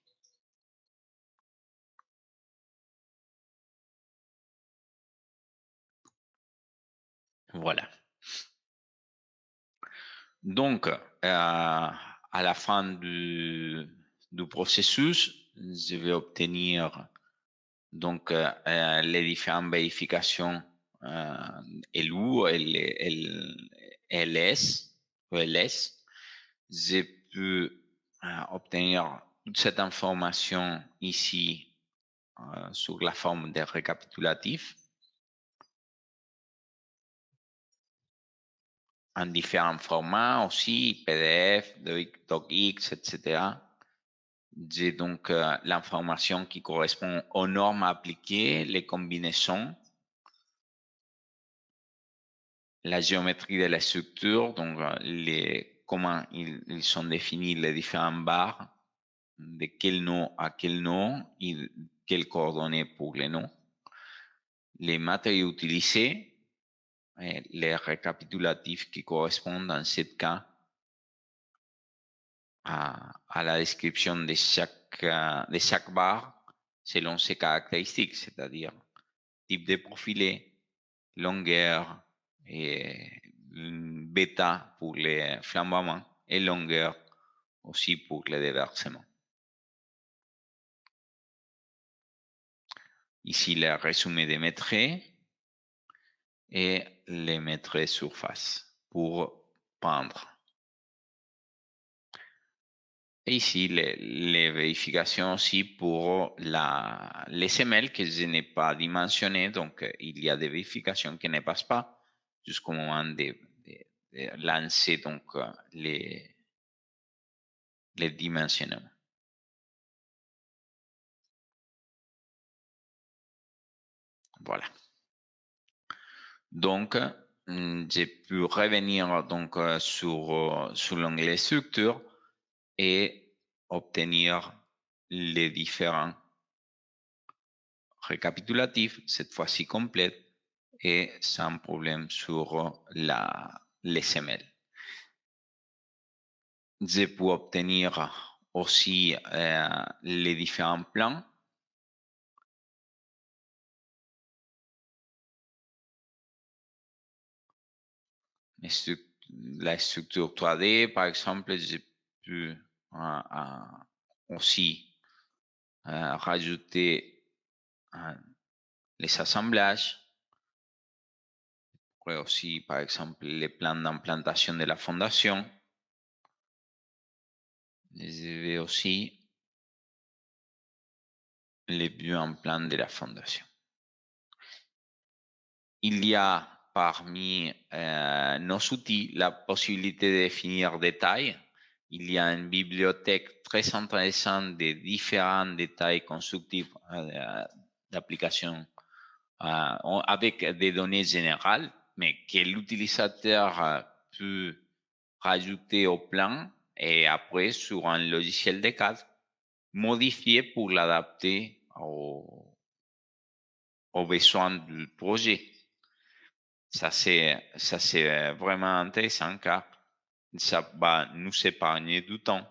Voilà. Donc, à la fin du processus, je vais obtenir donc les différentes vérifications LU, LS. J'ai pu obtenir toute cette information ici sur la forme des récapitulatifs en différents formats aussi, PDF, DocX, etc. J'ai donc l'information qui correspond aux normes appliquées, les combinaisons, la géométrie de la structure, donc comment ils sont définis les différentes barres, de quel nom à quel nom, et quelles coordonnées pour les noms, les matériaux utilisés, les récapitulatifs qui correspondent dans ce cas à la description de chaque barre selon ses caractéristiques, c'est-à-dire type de profilé, longueur et bêta pour les flambements et longueur aussi pour les déversements. Ici, le résumé des métraits et les métraits surface pour peindre. Et ici, les vérifications aussi pour les semelles que je n'ai pas dimensionnées. Donc, il y a des vérifications qui ne passent pas jusqu'au moment de lancer donc, les dimensionnements. Voilà. Donc, j'ai pu revenir donc, sur l'onglet structure et obtenir les différents récapitulatifs, cette fois-ci complètes, et sans problème sur les semelles. J'ai pu obtenir aussi les différents plans. La structure 3D, par exemple, j'ai pu aussi rajouter les assemblages. Aussi, par exemple, les plans d'implantation de la fondation. Je vais aussi les vues en plan de la fondation. Il y a parmi nos outils la possibilité de définir des tailles. Il y a une bibliothèque très intéressante de différents détails constructifs d'applications avec des données générales, mais que l'utilisateur peut rajouter au plan et après, sur un logiciel de CAD, modifier pour l'adapter aux besoins du projet. Ça, c'est vraiment intéressant car ça va nous épargner du temps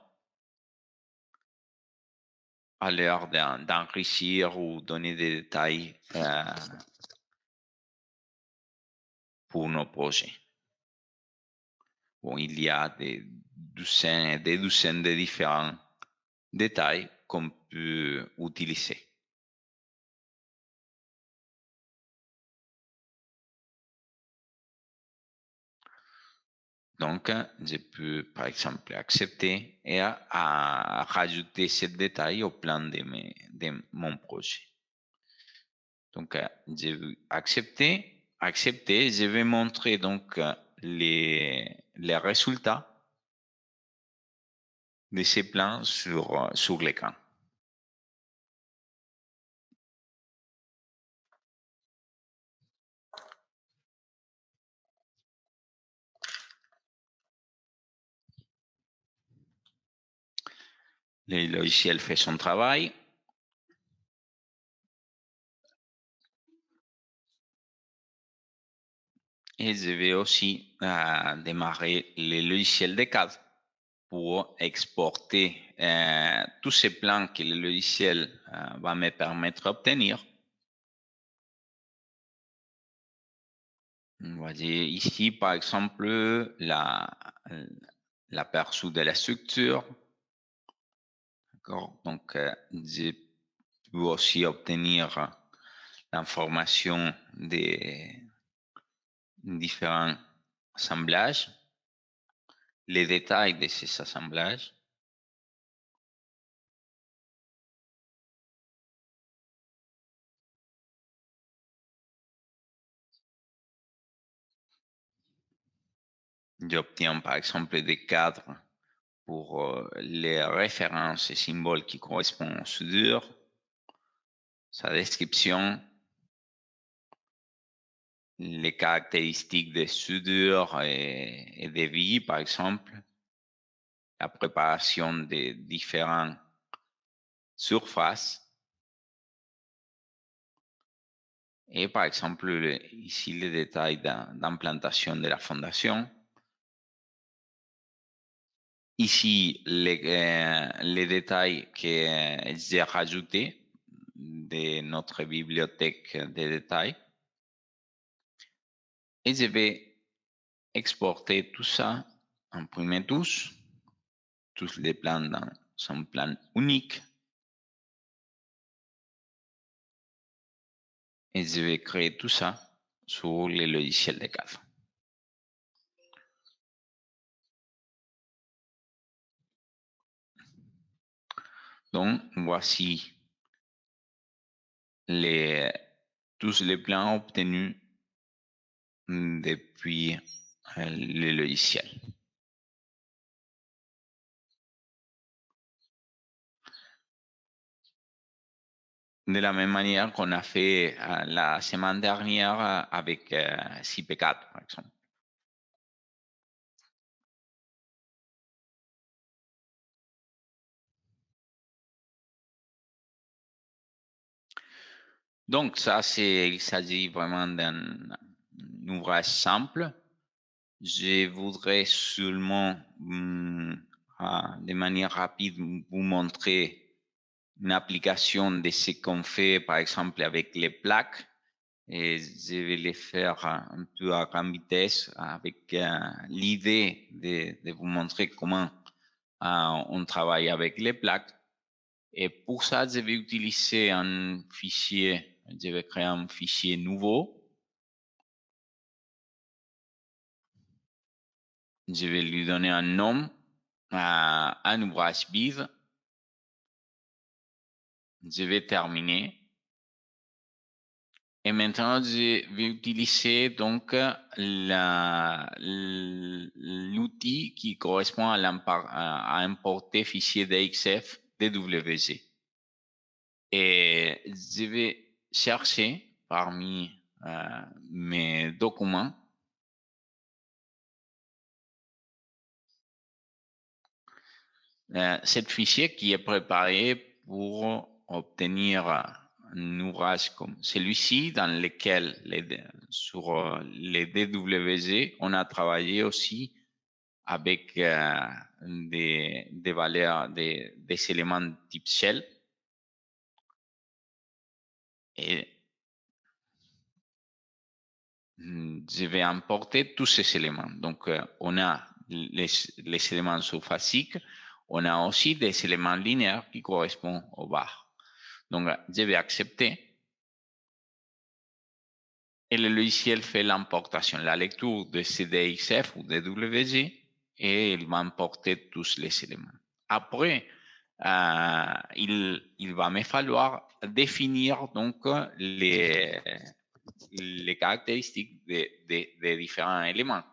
à l'heure d'enrichir ou donner des détails pour nos projets. Bon, il y a des douzaines de différents détails qu'on peut utiliser. Donc, je peux, par exemple, accepter et à rajouter ce détail au plan de mon projet. Donc, je vais accepter. Je vais montrer donc les résultats de ces plans sur l'écran. Le logiciel fait son travail. Et je vais aussi démarrer le logiciel de CAD pour exporter tous ces plans que le logiciel va me permettre d'obtenir. Vous voyez ici, par exemple, l'aperçu de la structure. Donc, je peux aussi obtenir l'information des différents assemblages, les détails de ces assemblages. J'obtiens par exemple des cadres pour les références et symboles qui correspondent aux soudures, sa description, les caractéristiques des soudures et des vies, par exemple, la préparation des différentes surfaces. Et par exemple, ici, les détails d'implantation de la fondation. Ici, les détails que j'ai rajoutés de notre bibliothèque de détails. Et je vais exporter tout ça, imprimer tous les plans dans son plan unique. Et je vais créer tout ça sur le logiciel de CAD. Donc, voici tous les plans obtenus depuis le logiciel. De la même manière qu'on a fait la semaine dernière avec CP4, par exemple. Donc, ça, il s'agit vraiment d'un ouvrage simple. Je voudrais seulement, de manière rapide, vous montrer une application de ce qu'on fait, par exemple, avec les plaques. Et je vais les faire un peu à grande vitesse avec l'idée de vous montrer comment on travaille avec les plaques. Et pour ça, je vais utiliser un fichier, je vais créer un fichier nouveau. Je vais lui donner un nom, un ouvrage vide. Je vais terminer. Et maintenant, je vais utiliser donc l'outil qui correspond à importer fichier DXF DWG. Et je vais chercher parmi mes documents cet fichier qui est préparé pour obtenir un ouvrage comme celui-ci dans lequel sur les DWG, on a travaillé aussi avec des valeurs, des éléments type shell. Et je vais importer tous ces éléments. Donc, on a les éléments surfaciques, on a aussi des éléments linéaires qui correspondent aux barres. Donc, je vais accepter. Et le logiciel fait l'importation, la lecture de CDXF ou DWG, et il va importer tous les éléments. Après, il va me falloir définir donc les caractéristiques des différents éléments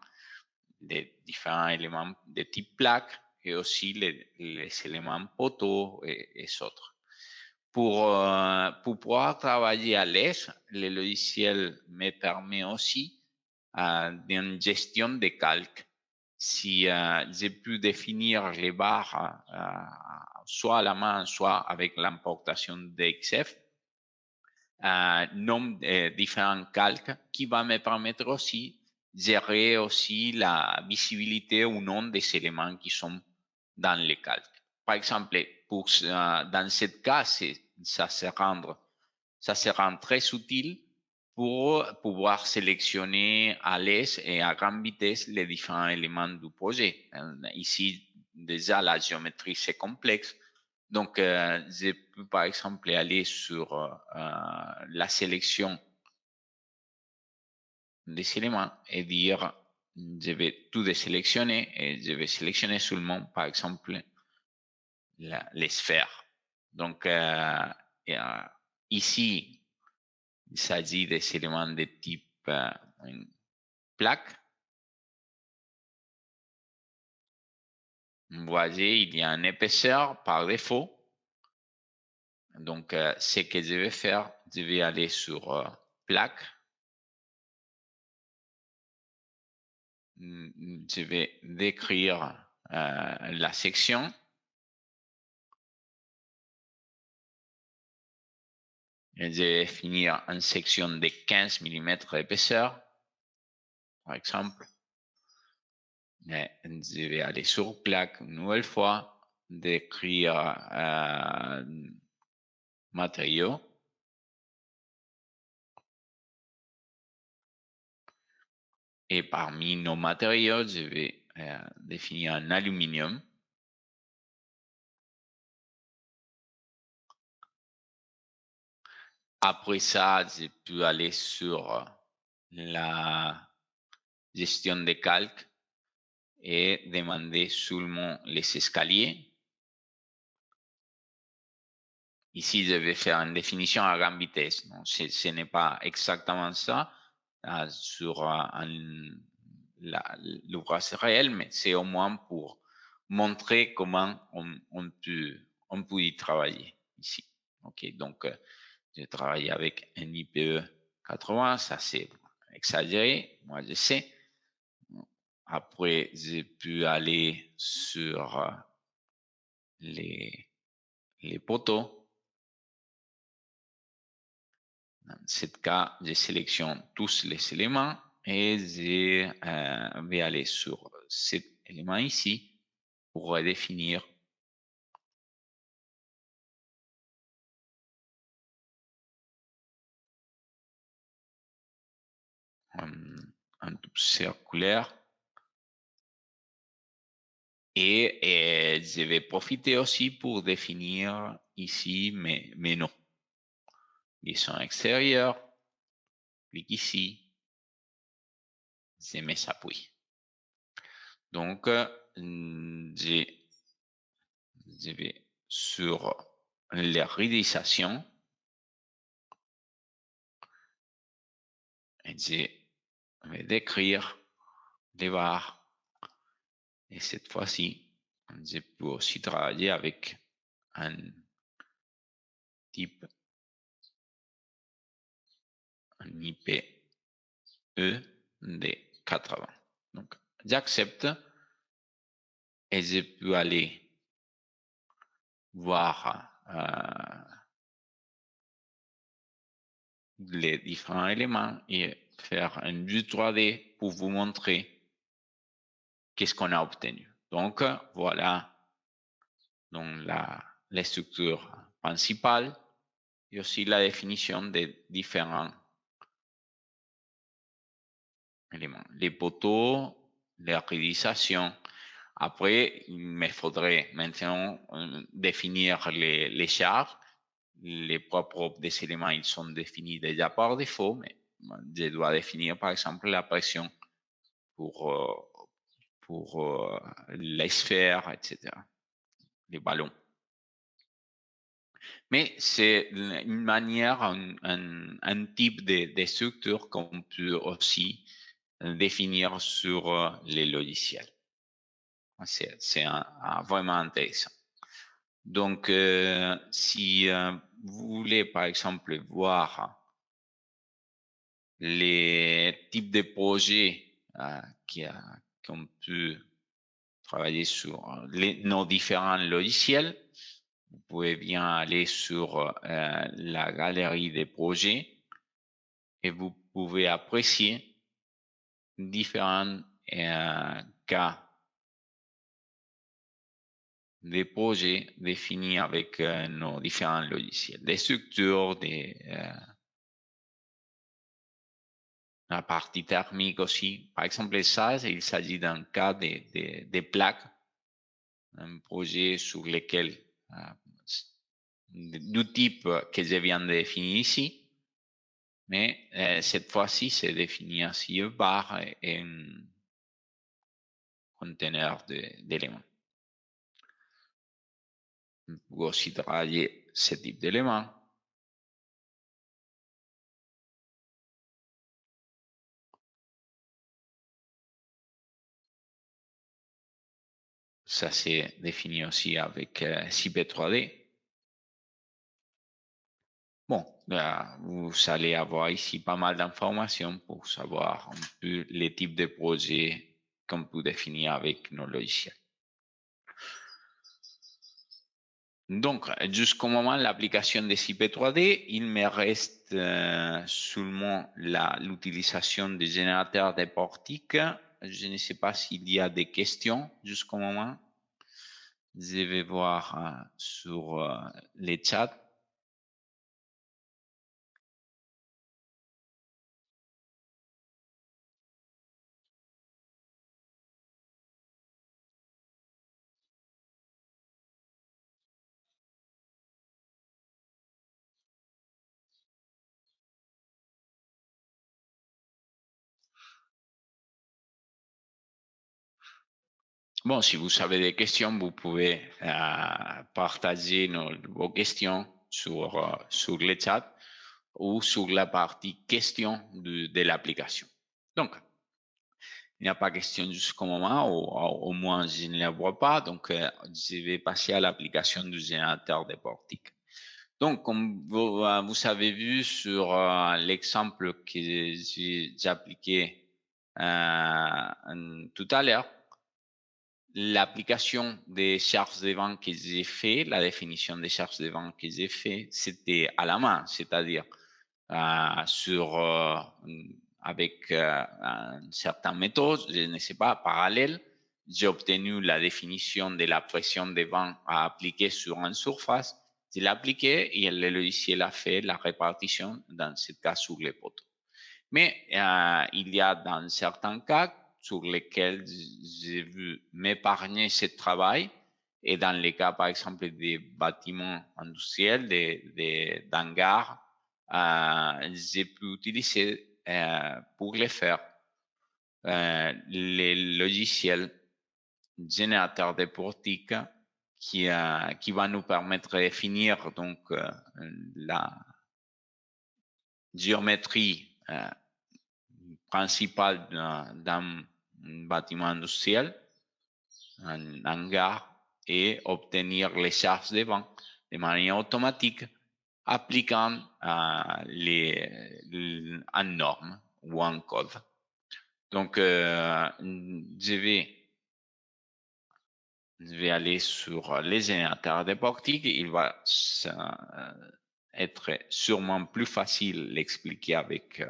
de type plaque et aussi les éléments poteaux et autres. Pour pouvoir travailler à l'aise, le logiciel me permet aussi d'une gestion de calque. Si j'ai pu définir les barres soit à la main, soit avec l'importation d'XF, nombre de différents calques qui va me permettre aussi de gérer aussi la visibilité ou non des éléments qui sont dans les calques. Par exemple, dans ce cas, ça se rend très utile pour pouvoir sélectionner à l'aise et à grande vitesse les différents éléments du projet. Ici, déjà, la géométrie, c'est complexe. Donc, je peux par exemple aller sur la sélection des éléments et dire, je vais tout désélectionner et je vais sélectionner seulement, par exemple, les sphères. Donc, ici, il s'agit des éléments de type plaque. Vous voyez, il y a une épaisseur par défaut. Donc, ce que je vais faire, je vais aller sur plaque. Je vais décrire la section. Et je vais finir en section de 15 mm d'épaisseur, par exemple. Et je vais aller sur plaque une nouvelle fois, décrire matériaux. Et parmi nos matériaux, je vais définir un aluminium. Après ça, je peux aller sur la gestion des calques et demander seulement les escaliers. Ici, je vais faire une définition à grande vitesse. Non, ce n'est pas exactement ça sur l'ouvrage réel, mais c'est au moins pour montrer comment on peut y travailler ici. Ok, donc je travaille avec un IPE 80, ça c'est exagéré, moi je sais. Après, j'ai pu aller sur les poteaux. Dans ce cas, je sélectionne tous les éléments et je vais aller sur cet élément ici pour redéfinir un tube circulaire. Et je vais profiter aussi pour définir ici mes noms. Liaison extérieure, clique ici, je mets appuis. Donc, je vais sur la réalisation Et je vais décrire les barres. Et cette fois-ci, je peux aussi travailler avec un type, un IPE de 80. Donc, j'accepte et je peux aller voir les différents éléments et faire une vue 3D pour vous montrer qu'est-ce qu'on a obtenu. Donc, voilà donc la structure principale et aussi la définition des différents éléments. Les poteaux, les réalisations. Après, il me faudrait maintenant définir les charges. Les poids propres des éléments, ils sont définis déjà par défaut, mais je dois définir par exemple la pression pour les sphères, etc., les ballons. Mais c'est une manière, un type de structure qu'on peut aussi définir sur les logiciels. C'est vraiment intéressant. Donc, si vous voulez, par exemple, voir les types de projets qu'on peut travailler sur nos différents logiciels, vous pouvez bien aller sur la galerie des projets et vous pouvez apprécier différents cas des projets définis avec nos différents logiciels, des structures, la partie thermique aussi. Par exemple, ça, il s'agit d'un cas des plaques, un projet sur lequel du type que je viens de définir ici, mais cette fois-ci, c'est défini ainsi par un conteneur d'éléments. Vous pouvez aussi travailler ce type d'éléments. Ça, c'est défini aussi avec CP3D. Bon, vous allez avoir ici pas mal d'informations pour savoir un peu les types de projets qu'on peut définir avec nos logiciels. Donc, jusqu'au moment de l'application de CP3D, il me reste seulement l'utilisation des générateurs de portiques. Je ne sais pas s'il y a des questions jusqu'au moment. Je vais voir sur les chats. Bon, si vous avez des questions, vous pouvez partager vos questions sur le chat ou sur la partie questions de l'application. Donc, il n'y a pas de questions jusqu'au moment, ou au moins je ne la vois pas. Donc, je vais passer à l'application du générateur de portiques. Donc, comme vous avez vu sur l'exemple que j'ai appliqué tout à l'heure, l'application des charges de vent que j'ai fait, la définition des charges de vent que j'ai fait, c'était à la main, c'est-à-dire avec une certaine méthode, je ne sais pas, parallèle, j'ai obtenu la définition de la pression de vent à appliquer sur une surface. Je l'ai appliqué et le logiciel a fait la répartition, dans ce cas, sur les poteaux. Mais il y a dans certains cas sur lesquels j'ai vu m'épargner ce travail et dans les cas, par exemple, des bâtiments industriels, d'hangars, j'ai pu utiliser pour les faire les logiciels générateurs de portiques qui va nous permettre de définir donc la géométrie principal d'un bâtiment industriel, un hangar, et obtenir les charges de vent de manière automatique, appliquant en norme ou en code. Donc, je vais aller sur les générateurs de portiques. Il va être sûrement plus facile d'expliquer avec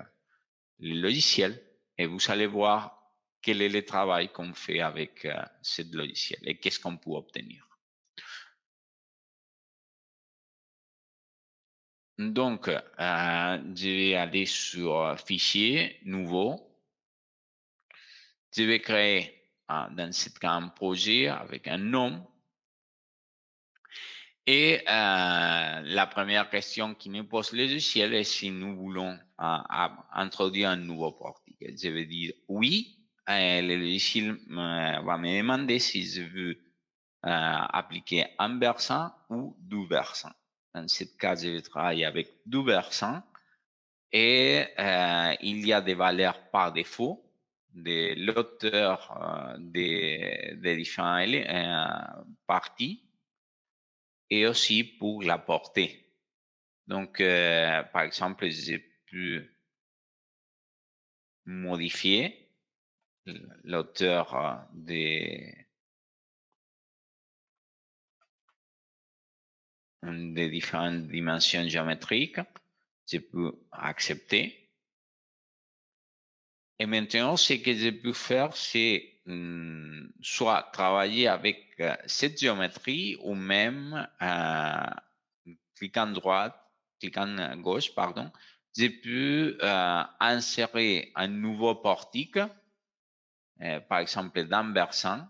le logiciel, et vous allez voir quel est le travail qu'on fait avec ce logiciel et qu'est-ce qu'on peut obtenir. Donc, je vais aller sur Fichier, Nouveau. Je vais créer dans ce cas un projet avec un nom. Et la première question qui nous pose le logiciel est si nous voulons introduire un nouveau portique. Je vais dire oui. Le logiciel va me demander si je veux appliquer un versant ou deux versants. Dans ce cas, je vais travailler avec deux versants. Et il y a des valeurs par défaut de l'auteur des différents parties, et aussi pour la portée. Donc, par exemple, j'ai pu modifier l'auteur des différentes dimensions géométriques. Je peux accepter. Et maintenant, ce que je peux faire, c'est soit travailler avec cette géométrie, ou même cliquant gauche, pardon, je peux insérer un nouveau portique, par exemple d'un versant,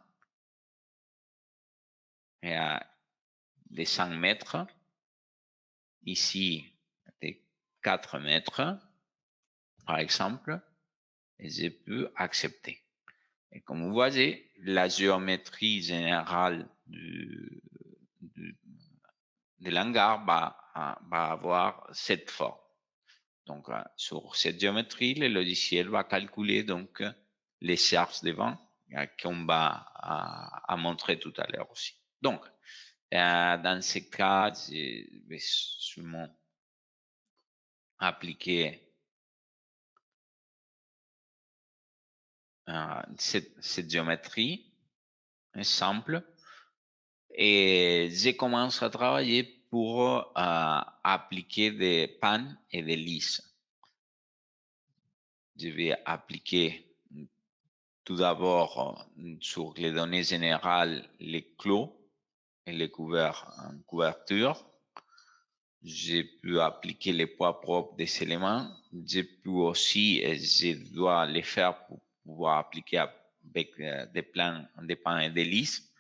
de 5 mètres, ici de 4 mètres, par exemple, et je peux accepter. Et comme vous voyez, la géométrie générale de l'hangar va avoir cette forme. Donc, sur cette géométrie, le logiciel va calculer donc les charges de vent qu'on va montrer tout à l'heure aussi. Donc, dans ce cas, je vais seulement appliquer cette géométrie simple, et je commence à travailler pour appliquer des pannes et des lisses. Je vais appliquer tout d'abord sur les données générales les clos et les couvertures. J'ai pu appliquer les poids propres des éléments. J'ai pu aussi, et je dois les faire pour pouvoir appliquer avec des pannes et des lisses.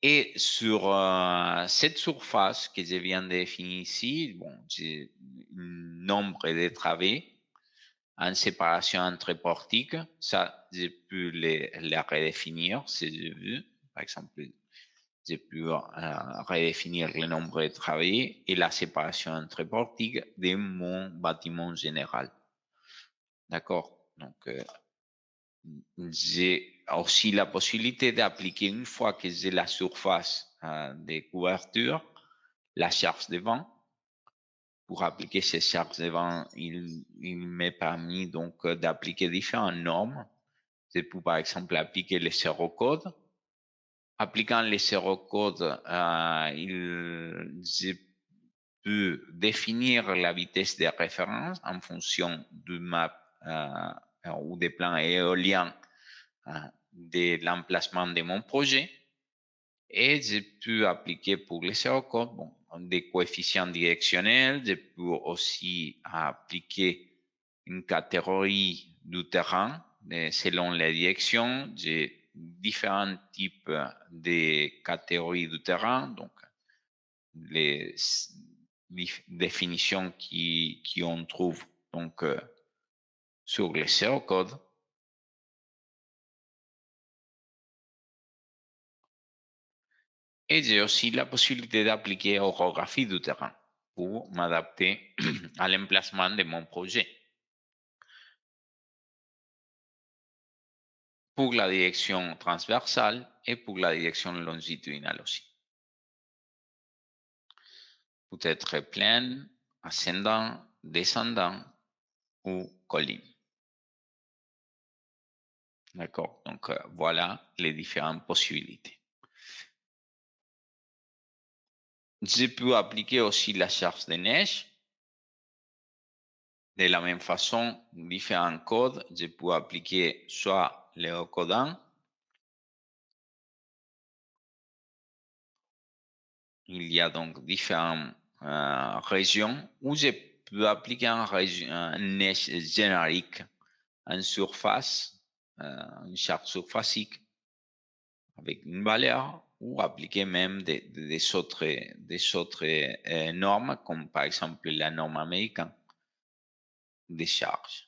Et sur cette surface que je viens de définir ici, bon, j'ai un nombre de travées en séparation entre portiques. Ça, j'ai pu les redéfinir si je veux. Par exemple, j'ai pu redéfinir le nombre de travées et la séparation entre portiques de mon bâtiment général. D'accord? Donc, j'ai aussi la possibilité d'appliquer, une fois que j'ai la surface des couvertures, la charge de vent. Pour appliquer ces charges de vent, il m'est permis donc d'appliquer différentes normes. Je peux par exemple appliquer les zéro-codes. Appliquant les zéro-codes, je peux définir la vitesse de référence en fonction du map ou des plans éoliens de l'emplacement de mon projet. Et je peux appliquer pour les zéro-codes des coefficients directionnels. Je peux aussi appliquer une catégorie du terrain selon la direction. J'ai différents types de catégories du terrain, donc les définitions qu'on trouve donc sur les zéro-codes. Et j'ai aussi la possibilité d'appliquer orographie du terrain pour m'adapter à l'emplacement de mon projet. pour la direction transversale et pour la direction longitudinale aussi. Peut être plein, ascendant, descendant ou colline. D'accord? Donc, voilà les différentes possibilités. Je peux appliquer aussi la charge de neige. De la même façon, différents codes, je peux appliquer soit le codant. Il y a donc différentes régions où je peux appliquer un neige générique, une surface, une charge surfacique avec une valeur, ou appliquer même des autres normes, comme par exemple la norme américaine des charges.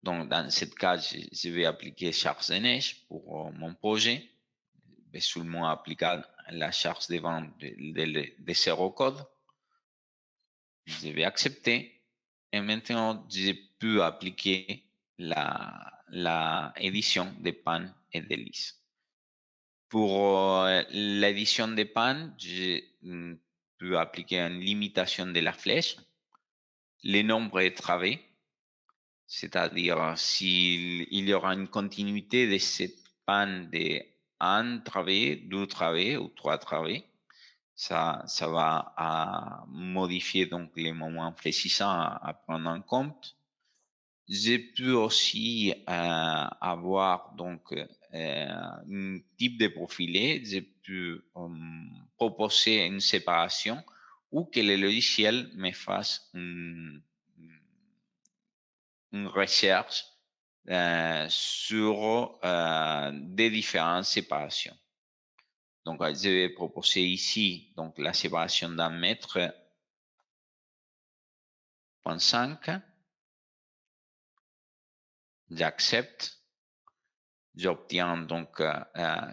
Donc, dans ce cas, je vais appliquer charge de neige pour mon projet. Je vais seulement appliquer la charge de vente de 0 code. Je vais accepter. Et maintenant, je peux appliquer la édition de panne et de lisse. Pour l'édition de panne, je peux appliquer une limitation de la flèche, le nombre de travées, c'est-à-dire s'il y aura une continuité de cette panne de un travé, deux travées ou trois travées, ça va modifier donc les moments fléchissants à prendre en compte. Je peux aussi avoir donc un type de profilé. Je peux proposer une séparation ou que le logiciel me fasse une recherche sur des différentes séparations. Donc, je vais proposer ici donc la séparation d'un mètre 0.5. J'accepte. J'obtiens donc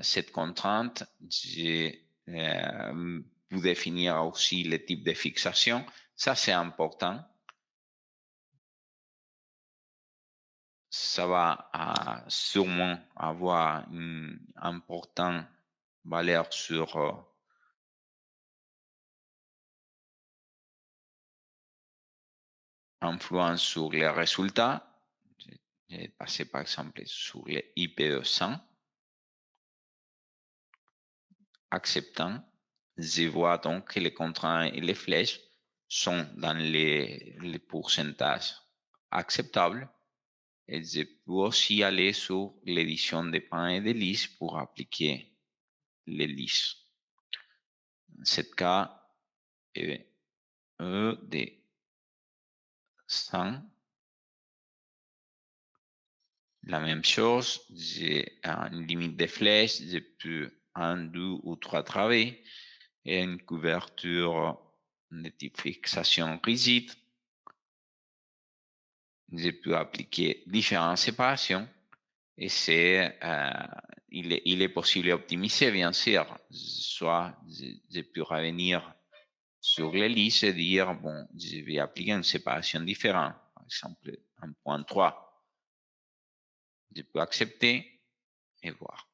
cette contrainte. Je peux définir aussi le type de fixation. Ça, c'est important. Ça va sûrement avoir une importante valeur sur influence sur les résultats. Je vais passer par exemple sur les IPE 100. Acceptant, je vois donc que les contraintes et les flèches sont dans les pourcentages acceptables. Et je peux aussi aller sur l'édition des pans et des lisses pour appliquer les lisses. Dans ce cas, E de 100. La même chose, j'ai une limite de flèches, je peux un, deux ou trois travées et une couverture de type fixation rigide. Je peux appliquer différentes séparations et il est possible d'optimiser, bien sûr. Soit je peux revenir sur les listes et dire, bon, je vais appliquer une séparation différente. Par exemple, 1.3. Je peux accepter et voir.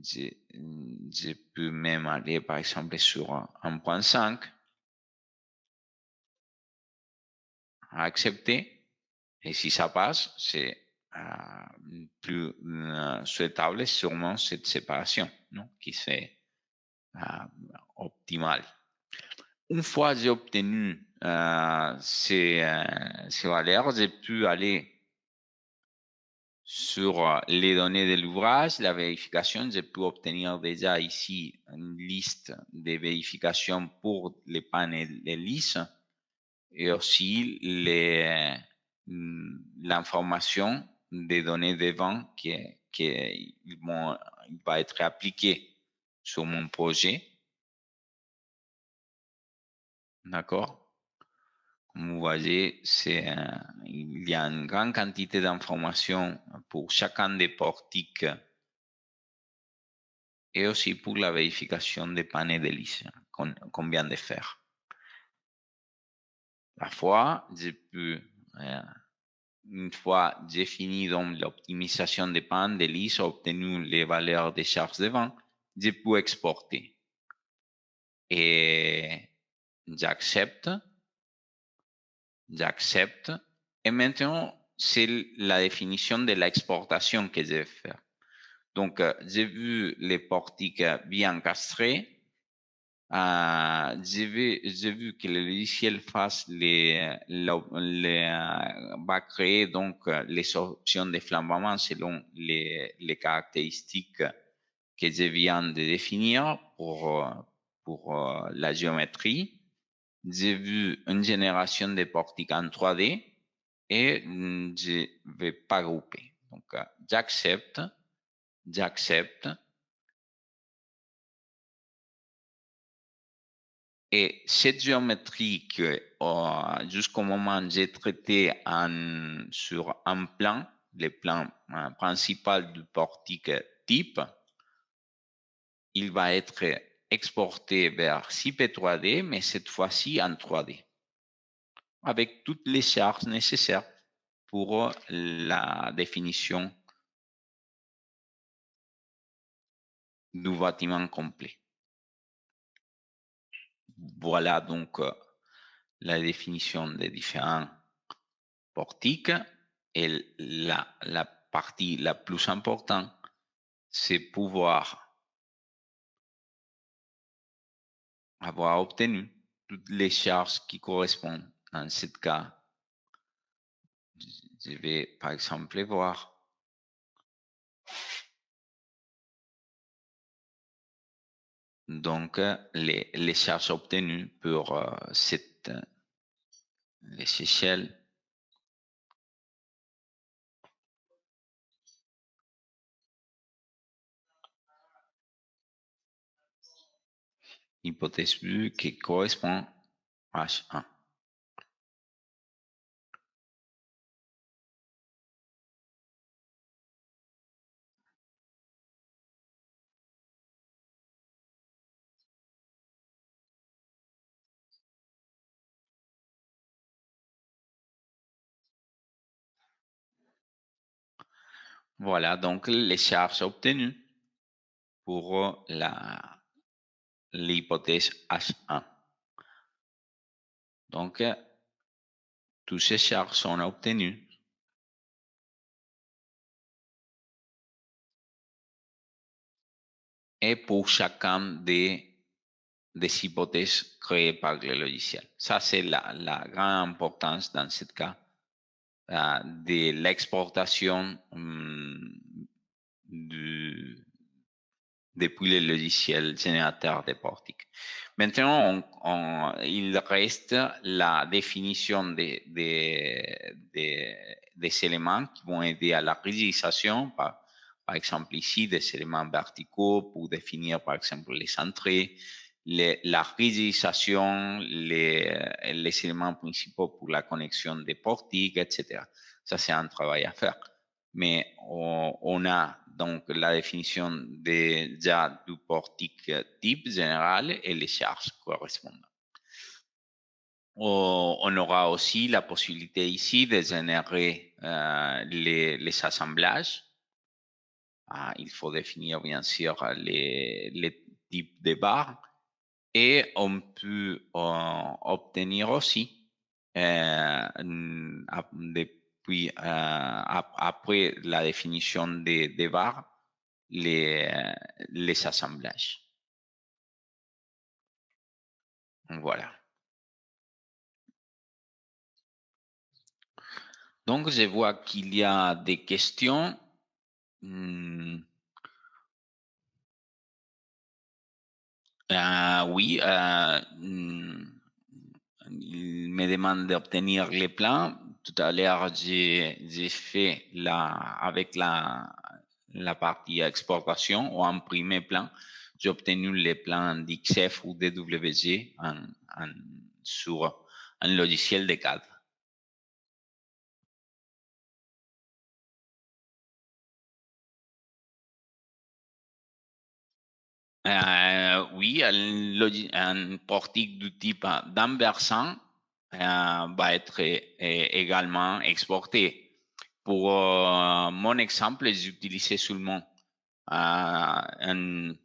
Je peux même aller, par exemple, sur 1.5. Accepter. Et si ça passe, c'est plus souhaitable sûrement cette séparation, non, qui c'est optimale. Une fois j'ai obtenu ces valeurs, j'ai pu aller sur les données de l'ouvrage, la vérification. J'ai pu obtenir déjà ici une liste de vérifications pour les pannes et les lisses et aussi l'information des données de vente qui va être appliquée sur mon projet. D'accord? Comme vous voyez, il y a une grande quantité d'informations pour chacun des portiques et aussi pour la vérification des pannes et des lisses qu'on vient de faire. Parfois, je peux une fois j'ai fini donc l'optimisation des pannes, des listes, obtenu les valeurs des charges de vent, je peux exporter. Et j'accepte. Et maintenant, c'est la définition de l'exportation que je vais faire. Donc, j'ai vu les portiques bien castrés. J'ai vu que le logiciel va créer donc les options de flambement selon les caractéristiques que je viens de définir pour la géométrie. J'ai vu une génération de portiques en 3D et je vais pas grouper. Donc, j'accepte. Et cette géométrie que jusqu'au moment où j'ai traité sur un plan, le plan principal du portique type, il va être exporté vers CP3D, mais cette fois-ci en 3D, avec toutes les charges nécessaires pour la définition du bâtiment complet. Voilà donc la définition des différents portiques. Et la partie la plus importante, c'est pouvoir avoir obtenu toutes les charges qui correspondent. Dans ce cas, je vais par exemple voir. Donc, les charges obtenues pour les échelles. Hypothèse vue qui correspond à H1. Voilà donc les charges obtenues pour l'hypothèse H1. Donc, toutes ces charges sont obtenues. Et pour chacun des hypothèses créées par le logiciel. Ça, c'est la grande importance dans ce cas de l'exportation depuis le logiciel générateur de portiques. Maintenant, il reste la définition des éléments qui vont aider à la rigidisation, par exemple ici, des éléments verticaux pour définir par exemple les entrées, la rigidisation, les éléments principaux pour la connexion des portiques, etc. Ça, c'est un travail à faire. Mais on a donc la définition déjà du portique type général et les charges correspondantes. On aura aussi la possibilité ici de générer les assemblages. Il faut définir bien sûr les types de barres et on peut obtenir aussi depuis après la définition des barres les assemblages. Voilà. Donc, je vois qu'il y a des questions. Oui, il me demande d'obtenir les plans. Tout à l'heure, j'ai fait avec la partie exportation ou imprimé plan. J'ai obtenu les plans d'XF ou DWG sur un logiciel de cadre. Oui, un portique du type d'un versant va être également exporté. pour mon exemple, j'utilisais seulement un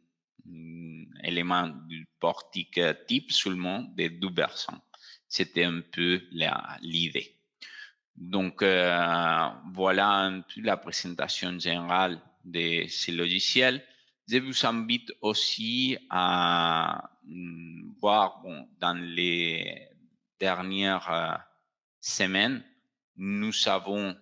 élément du portique type seulement de 2 versants. C'était un peu l'idée. Donc, voilà un peu la présentation générale de ces logiciels. Je vous invite aussi à voir, dans les dernières semaines, nous avons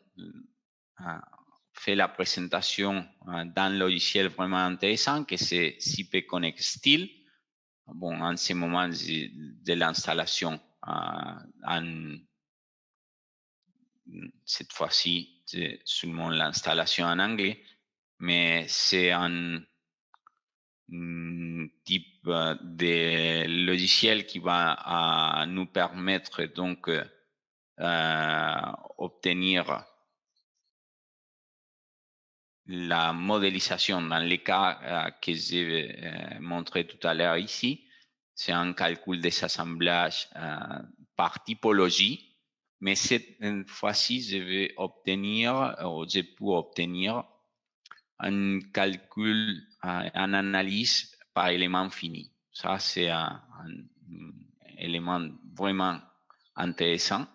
fait la présentation d'un logiciel vraiment intéressant que c'est CP Connect Steel. En ce moment de l'installation cette fois-ci, c'est seulement l'installation en anglais, mais c'est un type de logiciel qui va nous permettre donc obtenir la modélisation dans les cas que j'ai montré tout à l'heure ici. C'est un calcul des assemblages par typologie, mais cette fois-ci, je peux obtenir un calcul, une analyse par élément fini. Ça, c'est un élément vraiment intéressant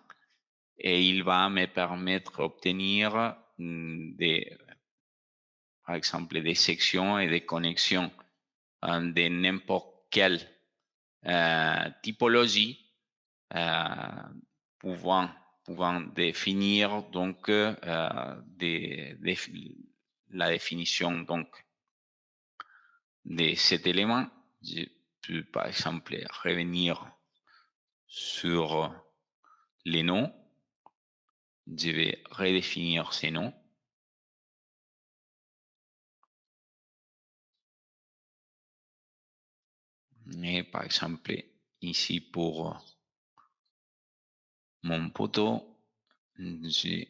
et il va me permettre d'obtenir par exemple, des sections et des connexions de n'importe quelle typologie, pouvant définir donc la définition donc de cet élément. Je peux par exemple revenir sur les noms. Je vais redéfinir ces noms. Et par exemple, ici pour mon poteau, je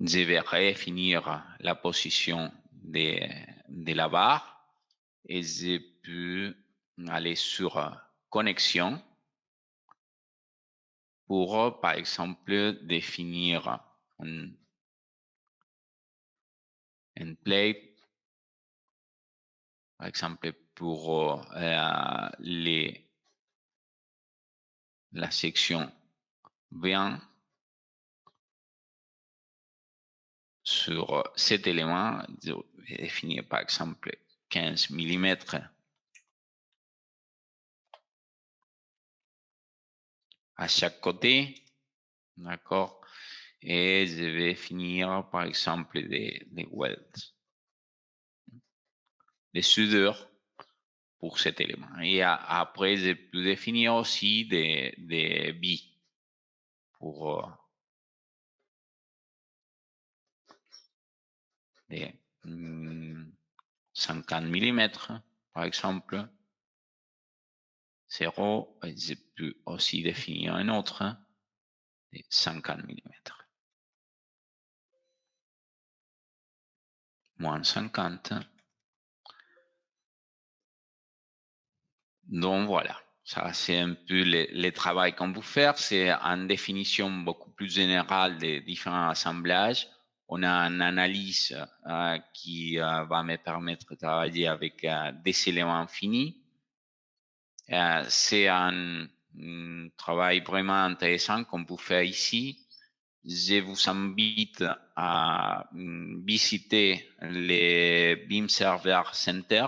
vais redéfinir la position de la barre et je peux aller sur connexion pour, par exemple, définir un plate, par exemple, pour la section 20 sur cet élément, je vais définir par exemple 15 mm à chaque côté, d'accord? Et je vais finir par exemple des welds, des soudures pour cet élément. Et après, je peux définir aussi des billes pour des 50 mm, par exemple. 0, et je peux aussi définir un autre de 50 mm. Moins 50. Donc voilà, ça c'est un peu le travail qu'on peut faire. C'est une définition beaucoup plus générale des différents assemblages. On a une analyse qui va me permettre de travailler avec des éléments finis. C'est un travail vraiment intéressant qu'on peut faire ici. Je vous invite à visiter le BIM Server Center.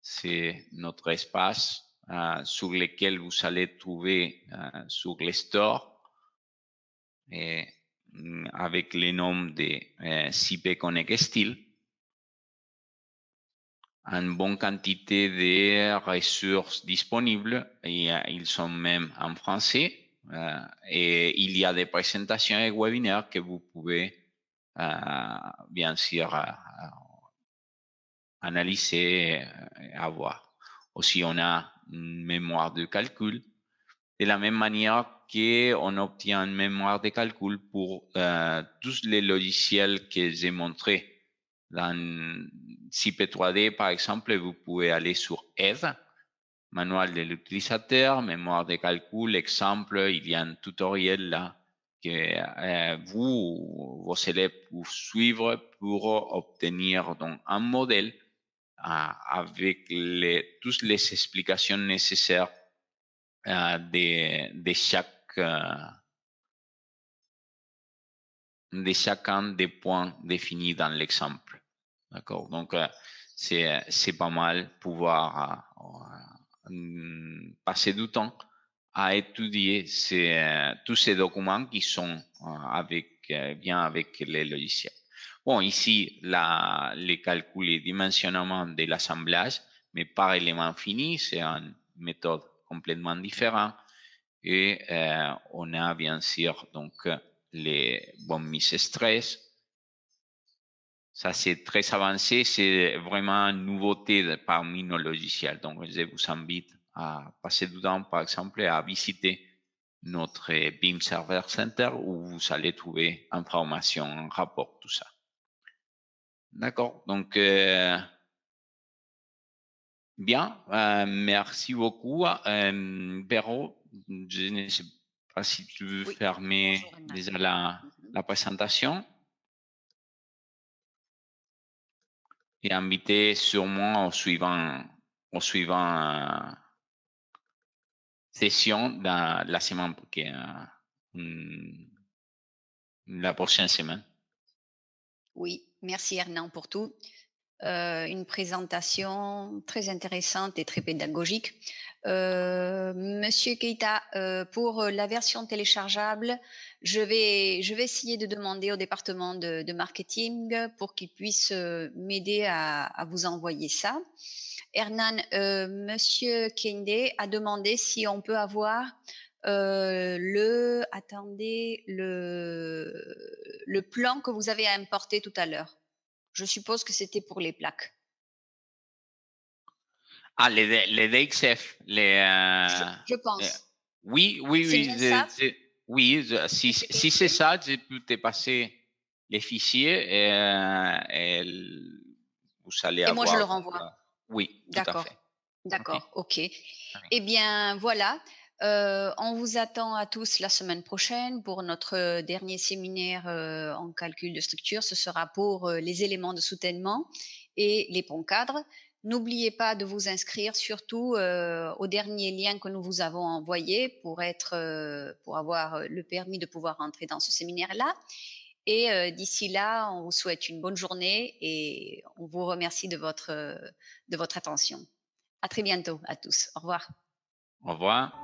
C'est notre espace sur lequel vous allez trouver sur les stores et avec le nom de CP Connect Steel une bonne quantité de ressources disponibles et ils sont même en français et il y a des présentations et webinaires que vous pouvez bien sûr analyser et avoir. Aussi, on a une mémoire de calcul de la même manière qu'on obtient une mémoire de calcul pour tous les logiciels que j'ai montrés dans CP3D, par exemple, vous pouvez aller sur Aide, manuel de l'utilisateur, mémoire de calcul, exemple, il y a un tutoriel là que vos élèves peuvent suivre pour obtenir donc un modèle avec toutes les explications nécessaires de chacun des points définis dans l'exemple. D'accord. Donc, c'est pas mal pouvoir passer du temps à étudier tous ces documents qui sont bien avec les logiciels. Bon, ici, les calculs et dimensionnement de l'assemblage, mais par élément fini, c'est une méthode complètement différente. Et on a bien sûr donc les bonnes mises stress. Ça, c'est très avancé. C'est vraiment une nouveauté parmi nos logiciels. Donc, je vous invite à passer du temps, par exemple, à visiter notre BIM Server Center où vous allez trouver information, rapport, tout ça. D'accord. Donc, bien. Merci beaucoup. Béraud, je ne sais pas si tu veux Oui. fermer Bonjour, Hernan. déjà la présentation. Et inviter sûrement au suivant session dans la semaine la prochaine semaine. Oui, merci Hernan pour tout. Une présentation très intéressante et très pédagogique. Monsieur Keita, pour la version téléchargeable, je vais essayer de demander au département de marketing pour qu'ils puissent m'aider à vous envoyer ça. Hernan, Monsieur Kende a demandé si on peut avoir le plan que vous avez importé tout à l'heure. Je suppose que c'était pour les plaques. Ah, les DXF, Je pense. oui, C'est bien ça? oui, si Monsieur c'est Kende? ça, je peux te passer les fichiers et vous allez Et moi, je le avoir. renvoie. Oui, tout à fait. D'accord. OK. D'accord, OK. Très bien. Eh bien, voilà, on vous attend à tous la semaine prochaine pour notre dernier séminaire en calcul de structure. Ce sera pour les éléments de soutènement et les ponts cadres. N'oubliez pas de vous inscrire surtout au dernier lien que nous vous avons envoyé pour avoir le permis de pouvoir entrer dans ce séminaire-là. Et d'ici là, on vous souhaite une bonne journée et on vous remercie de votre attention. À très bientôt à tous. Au revoir. Au revoir.